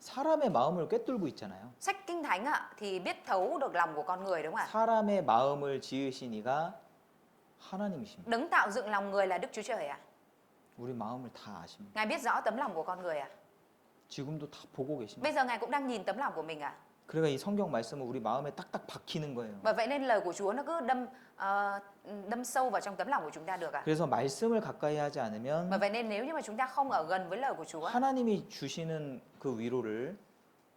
사람의 마음을 꿰뚫고 있잖아요. Sách Kinh Thánh ạ thì biết thấu được lòng của con người đúng không ạ? 사람의 마음을 지으신 이가 하나님이십니다. Đấng tạo dựng lòng người là Đức Chúa Trời ạ. 우리 마음을 다 아십니다. Ngài biết rõ tấm lòng của con người ạ. 지금도 다 보고 계십니다. Bây giờ Ngài cũng đang nhìn tấm lòng của mình ạ. 그러니까 이 성경 말씀은 우리 마음에 딱딱 박히는 거예요. Và vậy nên lời của Chúa nó cứ đâm sâu vào trong tấm lòng của chúng ta được ạ. 그래서 말씀을 가까이 하지 않으면 Và vậy nên nếu như mà chúng ta không ở gần với lời của Chúa 하나님이 주시는 그 위로를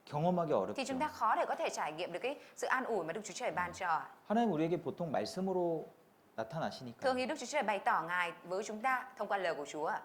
경험하기 thì chúng 어렵죠. ta khó để có thể trải nghiệm được cái sự an ủi mà Đức Chúa Trời ban cho. 하나님 우리에게 보통 말씀으로 나타나시니까. Thường thì Đức Chúa Trời bày tỏ Ngài với chúng ta thông qua lời của Chúa ạ.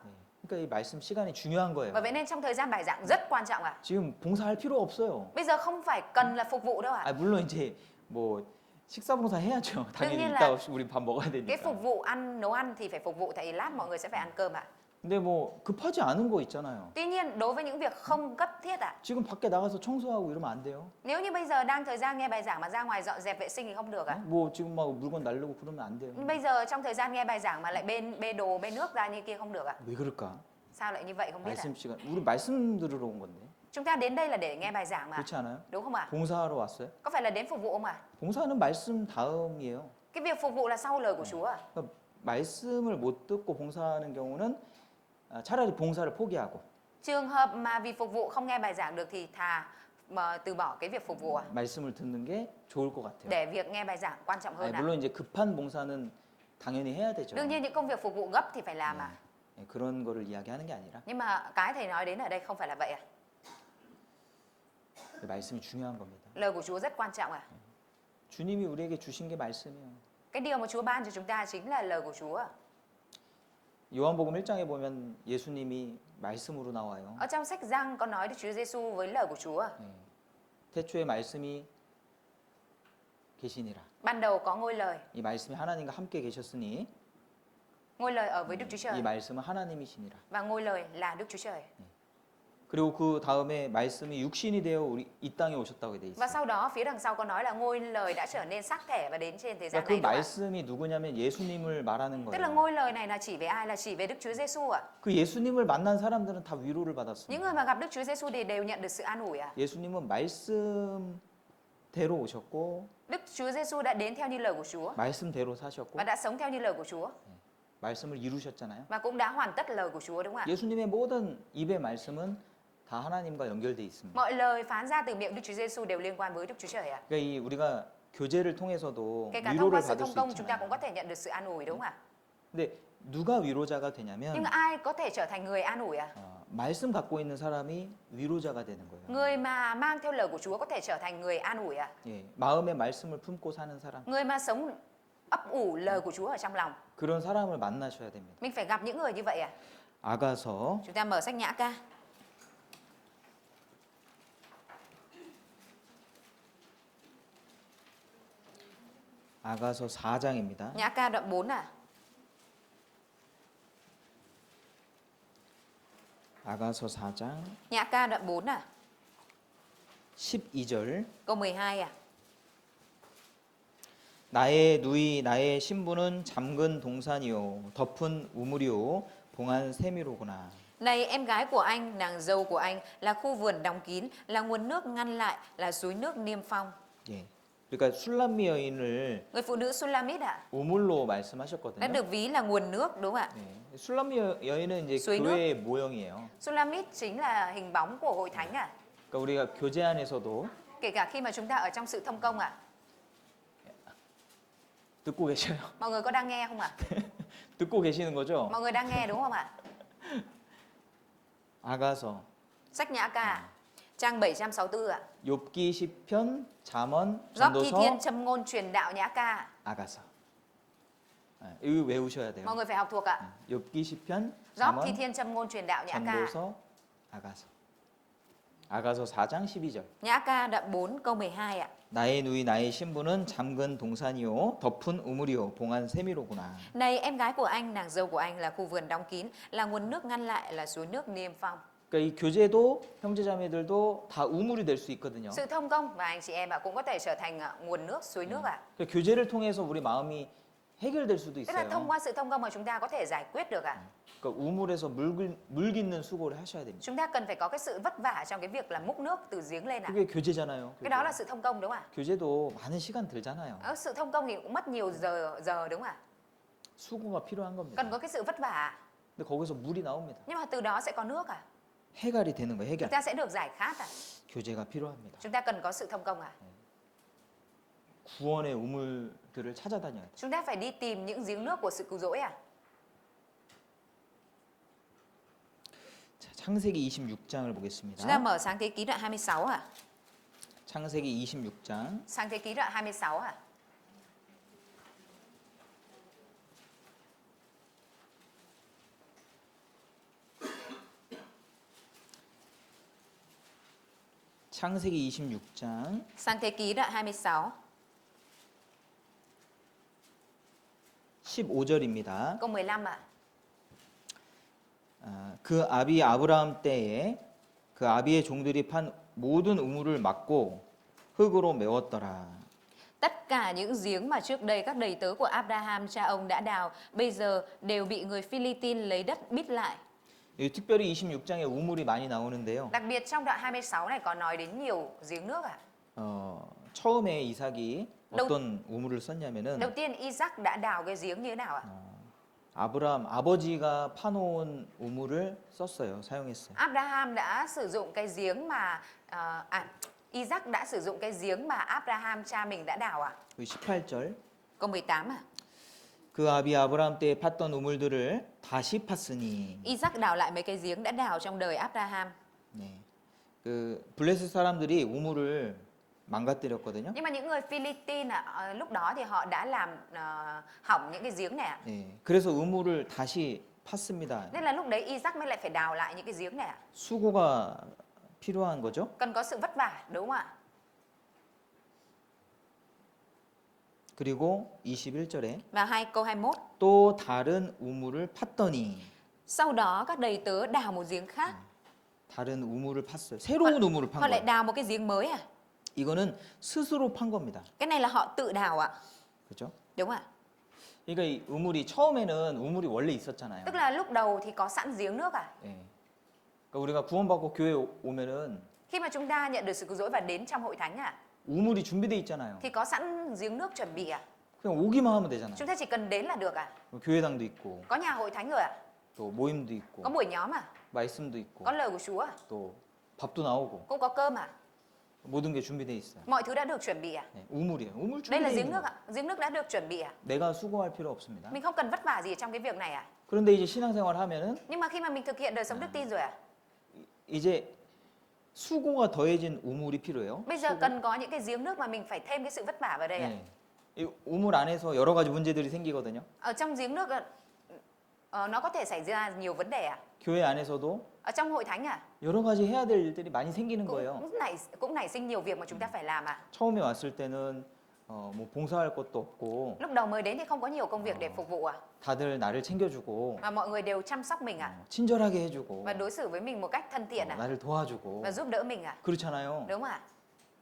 그러니까 이 말씀 시간이 중요한 거예요. Và vậy nên trong thời gian bài giảng rất quan trọng ạ. 지금 봉사할 필요 없어요. Bây giờ không phải cần là phục vụ đâu ạ. 아 물론 이제 뭐 식사 봉사 해야죠. 당연히 nhiên 이따 là 우리 밥 먹어야 Cái 되니까. phục vụ nấu ăn thì phải phục vụ tại vì lát mọi người sẽ phải ăn cơm ạ. 근데 뭐 급하지 않은 거 있잖아요. Tuy nhiên đối với những việc không cấp thiết ạ. 지금 밖에 나가서 청소하고 이러면 안 돼요. Nếu như bây giờ đang thời gian nghe bài giảng mà ra ngoài dọn dẹp vệ sinh thì không được ạ. 뭐 지금 막 물건 날르고 그러면 안 돼요. Bây giờ trong thời gian nghe bài giảng mà lại bê đồ, bê nước ra như kia không được ạ. 왜 그럴까? Sao lại như vậy không biết ạ? 말씀 시간. 우리 말씀 들으러 온 건데. Chúng ta đến đây là để nghe bài giảng mà. 그렇지 않아요? Đúng không ạ? 봉사하러 왔어요? Có phải là đến phục vụ không ạ? 봉사는 말씀 다음이에요. Cái việc phục vụ là sau lời của Chúa ạ. 그러니까 말씀을 못 듣고 봉사하는 경우는 차라리 봉사를 포기하고 Trường hợp mà vì phục vụ không nghe bài giảng được thì thà mà từ bỏ cái việc phục vụ ạ. 말씀을 듣는 게 좋을 것 같아요. Để việc nghe bài giảng quan trọng hơn ạ. 물론 이제 급한 봉사는 당연히 해야 되죠. Đương nhiên những công việc phục vụ gấp thì phải làm ạ. 그런 거를 이야기하는 게 아니라 Nhưng mà cái thầy nói đến ở đây không phải là vậy ạ. 말씀이 중요한 겁니다. Lời của Chúa rất quan trọng ạ. 주님이 우리에게 주신 게 말씀이에요. Cái điều mà Chúa ban cho chúng ta chính là lời của Chúa ạ. 요한복음 1장에 보면 예수님이 말씀으로 나와요. Ở trong sách Giăng có nói Đức Chúa Giêsu với lời của Chúa. 태초에 말씀이 계시니라. Ban đầu có ngôi lời. 이 말씀이 하나님과 함께 계셨으니 Ngôi lời ở với Đức Chúa 이 Trời. 말씀은 하나님이시니라. Và ngôi lời là Đức Chúa Trời. 그리고 그 다음에 말씀이 육신이 되어 우리 이 땅에 오셨다고 돼 Và 있어요. sau đó phía đằng sau có nói là ngôi lời đã trở nên xác thể và đến trên thế gian 그러니까 그 này. Đúng không ạ? 말씀이 누구냐면 예수님을 말하는 Tức là 거예요. ngôi lời này là chỉ về ai? Là chỉ về Đức Chúa Giêsu ạ. 그 예수님을 만난 사람들은 다 위로를 Những 받았습니다. người mà gặp Đức Chúa Giêsu thì đều nhận được sự an ủi ạ. 예수님은 말씀대로 오셨고 Đức Chúa Giêsu đã đến theo như lời của Chúa 말씀대로 사셨고 và đã sống theo như lời của Chúa 말씀을 이루셨잖아요. và cũng đã hoàn tất lời của Chúa, đúng không ạ? 예수님의 모든 입의 말씀은 다 하나님과 연결돼 있습니다. Mọi lời phán ra từ miệng Đức Chúa Giêsu đều liên quan với Đức Chúa Trời ạ. 그러니까 이 우리가 교제를 통해서도 Kể cả thông 위로를 qua sự 받을 thông 수 công chúng ta cũng 있잖아요. có thể nhận được sự an ủi, đúng không ạ? 근데 누가 위로자가 Nhưng 되냐면 ai có thể trở thành người an ủi ạ? 말씀 갖고 있는 사람이 위로자가 되는 거예요. Người mà mang theo lời của Chúa có thể trở thành người an ủi ạ. 예, 마음의 말씀을 품고 사는 사람 Người mà sống ấp ủ lời của Chúa ở trong lòng. 그런 사람을 만나셔야 됩니다. Mình phải gặp những người như vậy ạ. 아가서 Chúng ta mở sách Nhã Ca. 아가서 4장입니다. Nhã Ca đoạn 4 ạ. 아가서 4장 Nhã Ca đoạn 4 ạ. 12절 Câu 12 ạ. 나의 누이 나의 신부는 잠근 동산이요 덮은 우물이요 봉한 세미로구나. Này em gái của anh, nàng dâu của anh là khu vườn đóng kín, là nguồn nước ngăn lại, là suối nước niêm phong. 예. 그러니까 술람미 여인을 Người phụ nữ Sulamit ạ, 우물로 đã 말씀하셨거든요. được ví là nguồn nước, đúng không ạ? 예. 술람미 여인은 이제 수의 교회의 모형이에요. Sulamit chính là hình bóng của hội thánh ạ. 그러니까 우리가 교제 안에서도 Kể cả khi mà chúng ta ở trong sự thông công ạ. 듣고 계셔요. Mọi người có đang nghe không ạ? 듣고 계시는 거죠? Mọi người đang nghe đúng không ạ? 아가서 Sách Nhã Ca, trang 764 ạ. 욥기 시편 잠언 Gióp Thi Thiên 전도서 châm ngôn truyền đạo Nhã Ca. 아가서. 이거 외우셔야 돼요. Mọi người phải học thuộc ạ. 욥기 시편 Gióp Thi 잠언 Thiên châm ngôn truyền đạo Nhã Ca. 전도서 아가서. 아가서 4장 12절. Nhã Ca đoạn 4 câu 12 ạ. 나의 누이 나의 신부는 잠근 동산이요 덮은 우물이요 봉한 세미로구나. Này em gái của anh, nàng dâu của anh là khu vườn đóng kín, là nguồn nước ngăn lại, là suối nước niêm phong. 그러니까 이 교제도 형제자매들도 다 우물이 될 수 있거든요. Sự thông công và anh chị em ạ cũng có thể trở thành nguồn nước, suối nước ạ. 그러니까 교제를 통해서 우리 마음이 해결될 수도 Tức là thông 있어요. qua sự thông công mà chúng ta có thể giải quyết được ạ. 그러니까 우물에서 물 깃는 수고를 하셔야 됩니다. Chúng ta cần phải có cái sự vất vả trong cái việc là múc nước từ giếng lên ạ. 그게 교제잖아요. Cái đó là sự thông công đúng không ạ? 교제도 많은 시간 들잖아요. Sự thông công thì cũng mất nhiều giờ đúng không ạ? 수고가 필요한 겁니다. Cần có cái sự vất vả. 근데 거기서 물이 나옵니다. Nhưng mà từ đó sẽ có nước à? 해갈이 되는 거예요. Chúng 해갈. ta sẽ được giải khát à? 교제가 필요합니다. Chúng ta cần có sự thông công à? 구원의 우물들을 찾아다녀야 돼요. Chúng ta phải đi tìm những giếng nước của sự cứu rỗi à? 자, 창세기 26장을 Chúng ta 보겠습니다. mở Sáng Thế Ký đoạn 26 à? 창세기 26장 Sáng Thế Ký đoạn 26 à? 창세기 26장 Sáng Thế Ký đoạn 26 15절입니다. câu 15 à? 그 아비 아브라함 때에 그 아비의 종들이 판 모든 우물을 막고 흙으로 메웠더라. Tất cả những giếng mà trước đây các đầy tớ của Abraham cha ông đã đào bây giờ đều bị người Philippines lấy đất bít lại. 특별히 26장에 우물이 많이 나오는데요. Đặc biệt trong đoạn 26 này có nói đến nhiều giếng nước à? 처음에 이삭이 đâu- 어떤 우물을 썼냐면은 Đầu tiên Isaac đã đào cái giếng như thế nào ạ? 아브라함 아버지가 파놓은 우물을 썼어요. 사용했어요. Abraham đã sử dụng cái giếng mà Isaac đã sử dụng cái giếng mà Abraham cha mình đã đào à? 그 18절. Câu 18 à? 그 아비 아브라함 때에 팠던 우물들을 다시 팠으니. Isaac đào lại mấy cái giếng đã đào trong đời Abraham. 네. 그 블레셋 사람들이 우물을 망가뜨렸거든요. Nhưng mà những người Philippines lúc đó thì họ đã làm hỏng những cái giếng này ạ. 네. 그래서 우물을 다시 팠습니다. Nên là lúc đấy Isaac mới lại phải đào lại những cái giếng này ạ. 수고가 필요한 거죠. Cần có sự vất vả đúng không ạ? 그리고 21절에 Và câu 21. 또 다른 우물을 팠더니. Sau đó các đầy tớ đào một giếng khác. 다른 우물을 팠어요. 새로운 우물을 판 Họ lại 거예요. đào một cái giếng mới à? 이거는 스스로 판 겁니다. Cái này là họ tự đào ạ. 그렇죠? Đúng ạ. 그러니까 이 우물이 처음에는 우물이 원래 있었잖아요. Tức là lúc đầu thì có sẵn giếng nước à? 예. 그러니까 우리가 구원받고 교회 오면은 Khi mà chúng ta nhận được sự cứu rỗi và đến trong hội thánh à? 우물이 준비돼 있잖아요. Thì có sẵn giếng nước chuẩn bị à? 그냥 오기만 하면 되잖아요. Chúng ta chỉ cần đến là được à? 교회당도 있고 Có nhà hội thánh rồi à? 또 모임도 있고 Có buổi nhóm à? 말씀도 있고 Có lời của Chúa à? 또 밥도 나오고 Cũng có cơm à? 모든 게 준비돼 있어요. Mọi thứ đã được chuẩn bị à? 예, 우물이에요. 우물 Đây là 준비돼 giếng 있는 nước 거. ạ. Giếng nước đã được chuẩn bị à? 내가 수고할 필요 없습니다. Mình không cần vất vả gì trong cái việc này à? 그런데 이제 신앙생활 하면은 Nhưng mà khi mà mình thực hiện đời sống đức tin rồi à? 이제 수고가 더해진 우물이 필요해요. Bây giờ cần có những cái giếng nước mà mình phải thêm cái sự vất vả vào đây à? 예. 이 우물 안에서 여러 가지 문제들이 생기거든요. Ở trong giếng nước nó có thể xảy ra nhiều vấn đề à? 교회 안에서도 Ở trong hội thánh à? 여러 가지 해야 될 일들이 많이 생기는 거예요. Cũng nảy sinh nhiều việc mà chúng ta phải làm à? 처음에 왔을 때는 뭐 봉사할 것도 없고 Lúc đầu mới đến thì không có nhiều công việc để phục vụ à? 다들 나를 챙겨주고 Mà mọi người đều chăm sóc mình à? 친절하게 해주고 Và đối xử với mình một cách thân thiện à? 나를 도와주고 Và giúp đỡ mình à? 그렇잖아요. Đúng không ạ?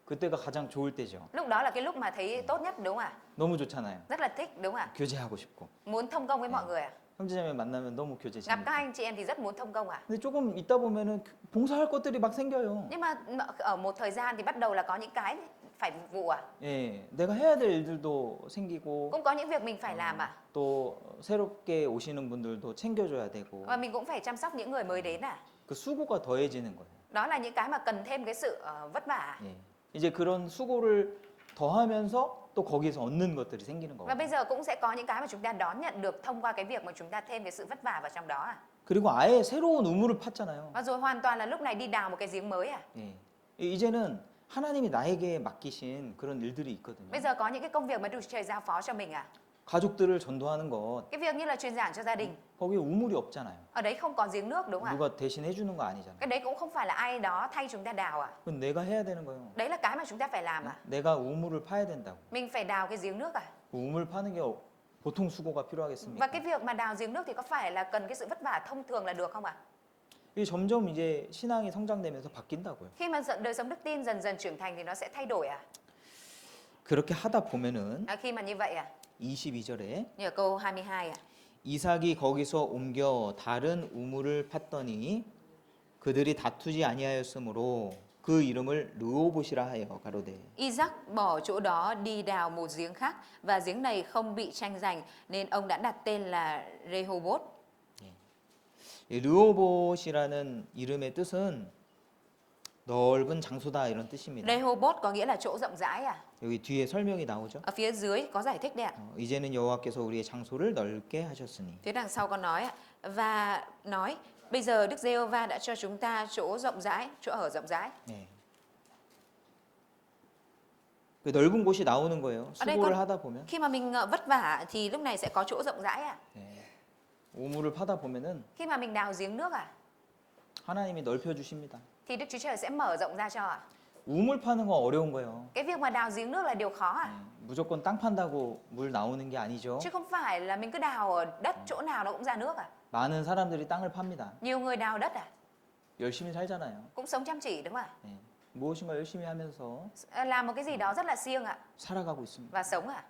그때가 가장 좋을 때죠. Lúc đó là cái lúc mà thấy tốt nhất đúng không ạ? 너무 좋잖아요. Rất là thích đúng không ạ? 교제하고 싶고 Muốn thông công với mọi người à? 형제자매 만나면 너무 교제 Gặp các 재밌고. anh chị em thì rất muốn thông công à? 근데 조금 있다 보면은 봉사할 것들이 막 생겨요. Nhưng mà ở một thời gian thì bắt đầu là có những cái phải phục vụ à? 예, 내가 해야 될 일들도 생기고 Cũng có những việc mình phải làm à? 또 새롭게 오시는 분들도 챙겨줘야 되고 Và mình cũng phải chăm sóc những người mới đến à? 그 수고가 더해지는 거예요. Đó là những cái mà cần thêm cái sự vất vả à? 예. 이제 그런 수고를 더하면서 또 거기서 얻는 것들이 생기는 Và 거고. bây giờ cũng sẽ có những cái mà chúng ta đón nhận được thông qua cái việc mà chúng ta thêm cái sự vất vả vào trong đó à? 그리고 아예 새로운 우물을 팠잖아요. Và rồi hoàn toàn là lúc này đi đào một cái giếng mới à? 예. 이제는 하나님이 나에게 맡기신 그런 일들이 있거든요. Bây giờ có những cái công việc mà Đức Chúa Trời giao phó cho mình à? 가족들을 전도하는 것 Cái việc như là truyền giảng cho gia đình, 거기에 우물이 없잖아요. ở đấy không có giếng nước đúng không ạ? 누가 대신 해주는 거 아니잖아요. Cái đấy cũng không phải là ai đó thay chúng ta đào à? 그건 내가 해야 되는 거예요. Đấy là cái mà chúng ta phải làm à? 내가 우물을 파야 된다고. Mình phải đào cái giếng nước à? 그 우물 파는 게 보통 수고가 Và 필요하겠습니까? cái việc mà đào giếng nước thì có phải là cần cái sự vất vả thông thường là được không ạ? 이게 점점 이제 신앙이 성장되면서 바뀐다고요. Khi mà đời sống đức tin dần dần trưởng thành thì nó sẽ thay đổi à? 그렇게 하다 보면은 Khi mà như vậy à? 22절에 Như ở câu 22 à? 이삭이 거기서 옮겨 다른 우물을 팠더니 그들이 다투지 아니하였으므로 그 이름을 르호봇이라 하여 가로되. Isaac bỏ chỗ đó đi đào một giếng khác và giếng này không bị tranh giành nên ông đã đặt tên là Rehoboth. 이 르호봇이라는 이름의 뜻은 넓은 장소다 이런 뜻입니다. Rehoboth có nghĩa là chỗ rộng rãi à? 여기 뒤에 설명이 나오죠. Ở phía dưới có giải thích đấy ạ. 이제는 여호와께서 우리의 장소를 넓게 하셨으니. Phía đằng sau có nói ạ. Và nói bây giờ Đức Giê-hô-va đã cho chúng ta chỗ rộng rãi, chỗ ở rộng rãi. 네. 그 넓은 곳이 나오는 거예요. ở đây 수고를 con 하다 보면. khi mà mình vất vả thì lúc này sẽ có chỗ rộng rãi à? 네. 우물을 파다 보면은 Khi mà mình đào giếng nước à? 하나님이 넓혀 주십니다. Thì Đức Chúa Trời sẽ mở rộng ra cho à? 우물 파는 건 어려운 거예요. Cái việc mà đào giếng nước là điều khó à? 무조건 땅 판다고 물 나오는 게 아니죠. Chứ không phải là mình cứ đào ở đất chỗ nào nó cũng ra nước à? 많은 사람들이 땅을 팝니다. Nhiều người đào đất à? 열심히 살잖아요. Cũng sống chăm chỉ đúng không ạ? 예. 무엇인가 열심히 하면서 Làm một cái gì đó rất là siêng ạ 살아가고 있습니다. và sống ạ.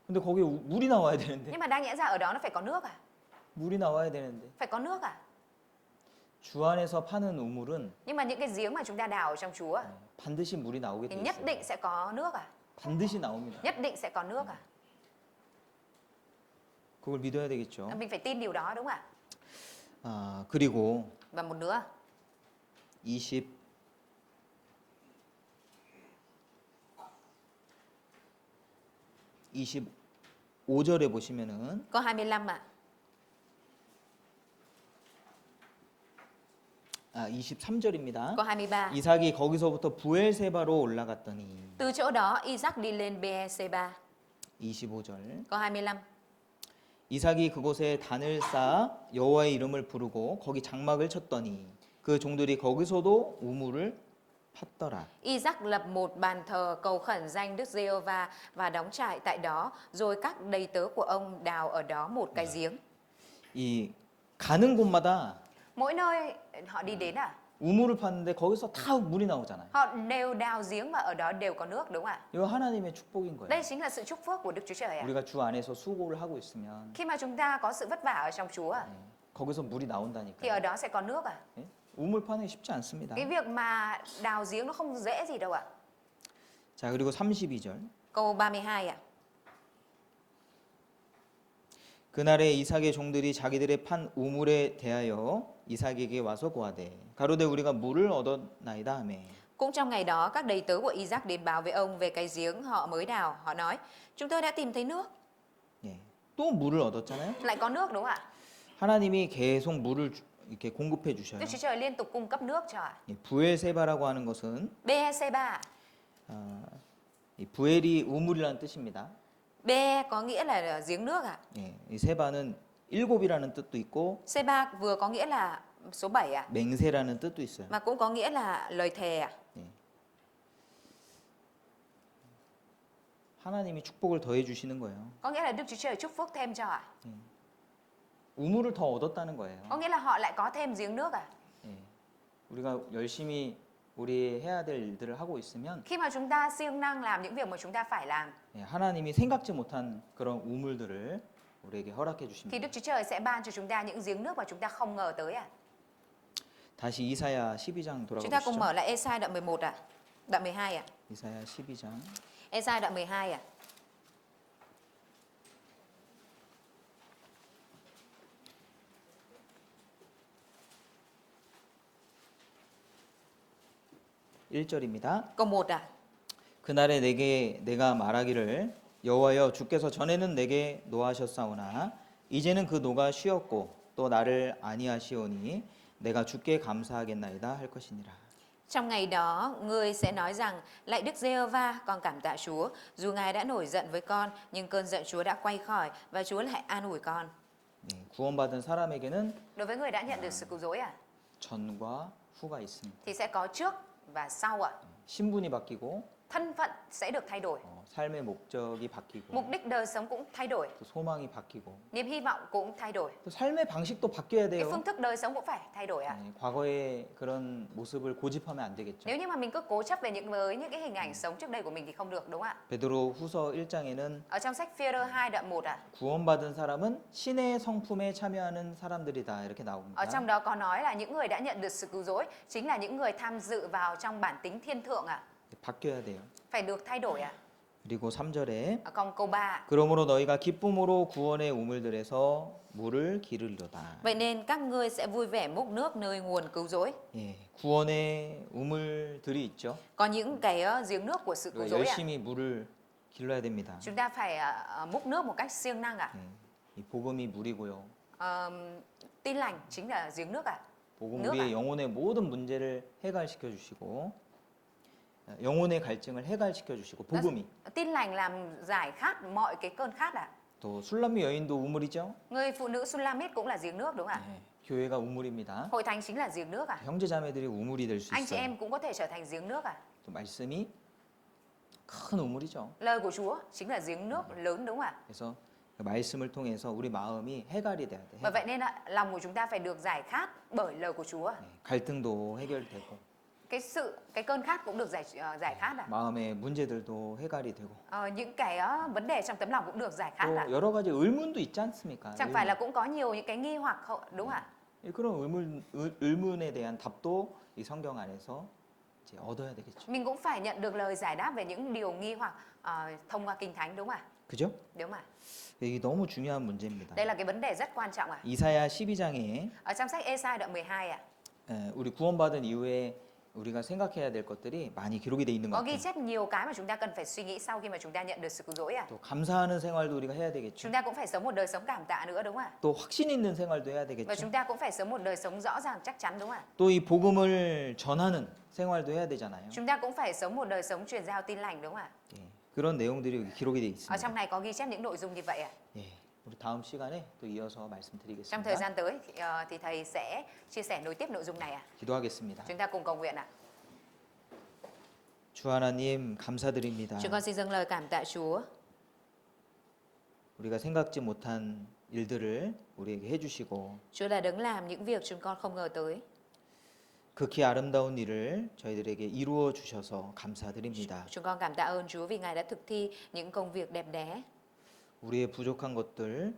근데 거기에 물이 나와야 되는데 Nhưng mà đáng nhẽ ra ở đó nó phải có nước à? 물이 나와야 되는데 Phải có nước à? 주 안에서 파는 우물은 Nhưng mà những cái giếng mà chúng ta đào ở trong Chúa 예, 반드시 물이 나오게 thì 돼 nhất 있어요. định sẽ có nước à? 반드시 나옵니다. Nhất định sẽ có nước à? 그걸 믿어야 되겠죠. Mình phải tin điều đó đúng không ạ? 아, 그리고 Và một nữa, 25절에 보시면은 câu 25 ạ. 23절입니다. Câu 23. 이삭이 거기서부터 부엘세바로 올라갔더니 Từ chỗ đó Isaac đi lên Beer-seba. 25절 Câu 25. 이삭이 그곳에 단을 쌓아 여호와의 이름을 부르고 거기 장막을 쳤더니 그 종들이 거기서도 우물을 팠더라. Isaac lập một bàn thờ cầu khẩn danh Đức Giê-hô-va và đóng trại tại đó, rồi các đầy tớ của ông đào ở đó một cái giếng. 이 가는 곳마다 Mỗi nơi họ đi đến à? 우물을 팠는데 거기서 다 물이 나오잖아요. Họ đều đào giếng và ở đó đều có nước đúng không ạ? 이거 하나님의 축복인 거예요. Đây chính là sự chúc phước của Đức Chúa Trời ạ. 우리가 주 안에서 수고를 하고 있으면 Khi mà chúng ta có sự vất vả ở trong Chúa ạ, 거기서 물이 thì 나온다니까요. ở đó sẽ có nước à? 예? 우물 파는 게 쉽지 않습니다. Cái việc mà đào giếng nó không dễ gì đâu ạ. 자, 그리고 32절. Câu 32 ạ. 그날에 이삭의 종들이 자기들의 판 우물에 대하여 이삭에게 와서 고하되 가로되 우리가 물을 얻었나이다 하매 Cũng trong ngày đó, các đầy tớ của Isaac đến báo với ông về cái giếng họ mới đào. Họ nói, chúng tôi đã tìm thấy nước. 예. 또 물을 얻었잖아요. Lại có nước đúng không ạ? 하나님이 계속 물을 이렇게 공급해 주셔요. Đức Chúa Trời liên tục cung cấp nước cho ạ. 예, 부엘세바라고 하는 것은 Beer-seba. 이 부엘이 우물이라는 뜻입니다. Be có nghĩa là giếng nước ạ. 예, 이 세바는 일곱이라는 뜻도 있고 Seba vừa có nghĩa là số 7 ạ, 맹세라는 뜻도 있어요. mà cũng có nghĩa là lời thề ạ. 예. 하나님이 축복을 더해 주시는 거예요. Có nghĩa là Đức Chúa Trời chúc phước thêm cho ạ. 우물을 더 얻었다는 거예요. Có nghĩa là họ lại có thêm giếng nước ạ. 예. 우리가 열심히 우리 해야 될 일들을 하고 있으면 Khi mà chúng ta siêng năng làm những việc mà chúng ta phải làm, 예, 하나님이 생각지 못한 그런 우물들을 우리에게 허락해 thì 주십니다. Đức Chúa Trời sẽ ban cho chúng ta những giếng nước mà chúng ta không ngờ tới ạ. 다시 이사야 12장 Chúng ta cùng 돌아가시죠. mở lại Ê-sai đoạn 11 ạ. Đoạn 12 ạ. 이사야 12장 Ê-sai đoạn 12 ạ. 1절입니다. Câu 1 ạ. 그날에 내가 말하기를 여호와여 주께서 전에는 내게 노하셨사오나 이제는 그 노가 쉬었고 또 나를 아니하시오니 내가 주께 감사하겠나이다 할 것이니라. Trong ngày đó, ngươi sẽ nói rằng, lạy Đức Giê-hô-va, con cảm tạ Chúa. Dù Ngài đã nổi giận với con, nhưng cơn giận Chúa đã quay khỏi và Chúa lại an ủi con. 예, 구원받은 사람에게는 Đối với người đã nhận được sự cứu rỗi ạ, 전과 후가 있습니다. thì sẽ có trước và sau ạ. 신분이 바뀌고 Thân phận sẽ được thay đổi, 삶의 목적이 바뀌고 mục đích đời sống cũng thay đổi, 또 소망이 바뀌고 niềm hy vọng cũng thay đổi. 또 삶의 방식도 바뀌어야 Cái 돼요. phương thức đời sống cũng phải thay đổi ạ. 네, 과거의 그런 모습을 고집하면 안 되겠죠. Nếu như mà mình cứ cố chấp về những cái hình ảnh sống trước đây của mình thì không được đúng không ạ? 베드로 후서 1장에는 Ở trong sách Phi-e-rơ 2 đoạn 1 ạ, 구원받은 사람은 신의 성품에 참여하는 사람들이다 이렇게 ở 나옵니다. trong đó có nói là những người đã nhận được sự cứu rỗi chính là những người tham dự vào trong bản tính thiên thượng ạ. 바뀌어야 돼요. Phải được thay đổi ạ. 그리고 3절에 Ở câu câu 3. 그러므로 너희가 기쁨으로 구원의 우물들에서 물을 기르리로다. Vậy nên các ngươi sẽ vui vẻ múc nước nơi nguồn cứu rỗi. 예, 구원의 우물들이 있죠. Có những cái giếng nước của sự cứu 그리고 rỗi ạ. 열심히 물을 길러야 됩니다. Chúng ta phải múc nước một cách siêng năng ạ. 이 복음이 물이고요. Tin lành chính là giếng nước ạ. 복음 nước 우리의 영혼의 모든 문제를 해결시켜 주시고 영혼의 갈증을 해결시켜 주시고 복음이 Tin lành làm giải khát mọi cái cơn khát ạ. 또 술람미 여인도 우물이죠. Người phụ nữ Sulamit cũng là giếng nước đúng không ạ? 네, 교회가 우물입니다. Hội thánh chính là giếng nước ạ. 형제 자매들이 우물이 될 수 Anh chị 있어요. em cũng có thể trở thành giếng nước ạ. 또 말씀이 큰 우물이죠. Lời của Chúa chính là giếng nước lớn đúng không ạ? 그래서 그 말씀을 통해서 우리 마음이 해갈이 돼야 돼. Và vậy nên là lòng của chúng ta phải được giải khát bởi lời của Chúa. 네, 갈등도 해결되고 Cái cơn khát cũng được giải khát à? 마음의 문제들도 해갈이 되고 Những cái vấn đề trong tấm lòng cũng được giải khát 또 à? 여러 가지 의문도 있지 않습니까? Chẳng phải là cũng có nhiều những cái nghi hoặc không, đúng không ạ? 그런 의문에 대한 답도 이 성경 안에서 이제 얻어야 되겠죠. Mình cũng phải nhận được lời giải đáp về những điều nghi hoặc thông qua Kinh Thánh, đúng không ạ? 그죠? Đúng không ạ? 이게 너무 중요한 문제입니다. Đây là cái vấn đề rất quan trọng ạ. 이사야 12장에 Ở trong sách Ê-sai đoạn 12 ạ, 우리 구원받은 이후에 우리가 생각해야 될 것들이 많이 기록이 돼 있는 것 có ghi 같아요. chép nhiều cái mà chúng ta cần phải suy nghĩ sau khi mà chúng ta nhận được sự cứu rỗi ạ. 또 감사하는 생활도 우리가 해야 되겠죠. Chúng ta cũng phải sống một đời sống cảm tạ nữa, đúng không ạ? 또 확신 있는 생활도 해야 Và 되겠죠. chúng ta cũng phải sống một đời sống rõ ràng chắc chắn, đúng không ạ? 또 이 복음을 전하는 생활도 해야 되잖아요. Chúng ta cũng phải sống một đời sống truyền giao tin lành, đúng không ạ? 예, 그런 내용들이 여기 기록이 돼 Ở 있습니다. trong này có ghi chép những nội dung như vậy ạ. 예, 우리 다음 시간에 또 이어서 Trong thời 말씀드리겠습니다. gian tới thì thầy sẽ chia sẻ nối tiếp nội dung này ạ. 기도하겠습니다. Chúng ta cùng cầu nguyện ạ. 주 하나님 감사드립니다. Chúng con xin dâng lời cảm tạ Chúa. 우리가 생각지 못한 일들을 우리에게 해주시고 Chúa đã đứng làm những việc chúng con không ngờ tới. 극히 아름다운 일을 저희들에게 이루어 주셔서 감사드립니다. Chúng con cảm tạ ơn Chúa vì Ngài đã thực thi những công việc đẹp đẽ. 우리의 부족한 것들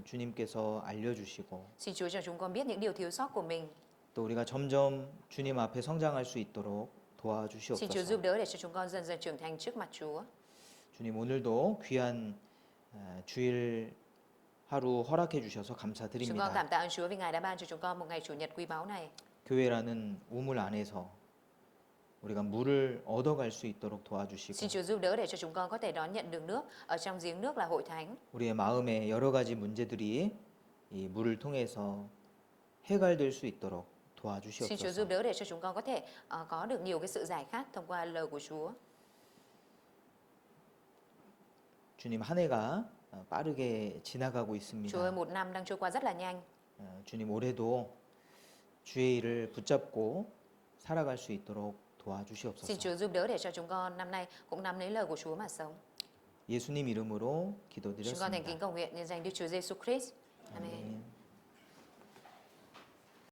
주님께서 알려주시고 Xin Chúa cho chúng con biết những điều thiếu sót của mình. 또 우리가 점점 주님 앞에 성장할 수 있도록 Xin Chúa 도와주시옵소서. giúp đỡ để cho chúng con dần dần trưởng thành trước mặt Chúa. 주님 오늘도 귀한 주일 하루 허락해 주셔서 Chúng con 감사드립니다. cảm tạ ơn Chúa vì Ngài đã ban cho chúng con một ngày Chủ nhật quý báu này. 교회라는 우물 안에서 우리가 물을 얻어갈 수 있도록 Xin 도와주시고 Chúa giúp đỡ để cho chúng con có thể đón nhận được nước ở trong giếng nước là hội thánh. 우리의 마음에 여러 가지 문제들이 이 물을 통해서 해갈될 수 있도록 Xin Chúa 도와주시옵소서. giúp đỡ để cho chúng con có thể có được nhiều cái sự giải khát thông qua lời của Chúa. 주님 한 해가 빠르게 지나가고 Chúa ơi, 있습니다. một năm đang trôi qua rất là nhanh. 주님 올해도 주의 일을 붙잡고 살아갈 수 있도록 Xin 도와주시옵소서. Chúa giúp đỡ để cho chúng con năm nay cũng nắm lấy lời của Chúa mà sống. 예수님 이름으로 Chúng con thành kính 기도드렸습니다. cầu nguyện nhân danh Đức Chúa Giêsu Christ. Amen. 아멘.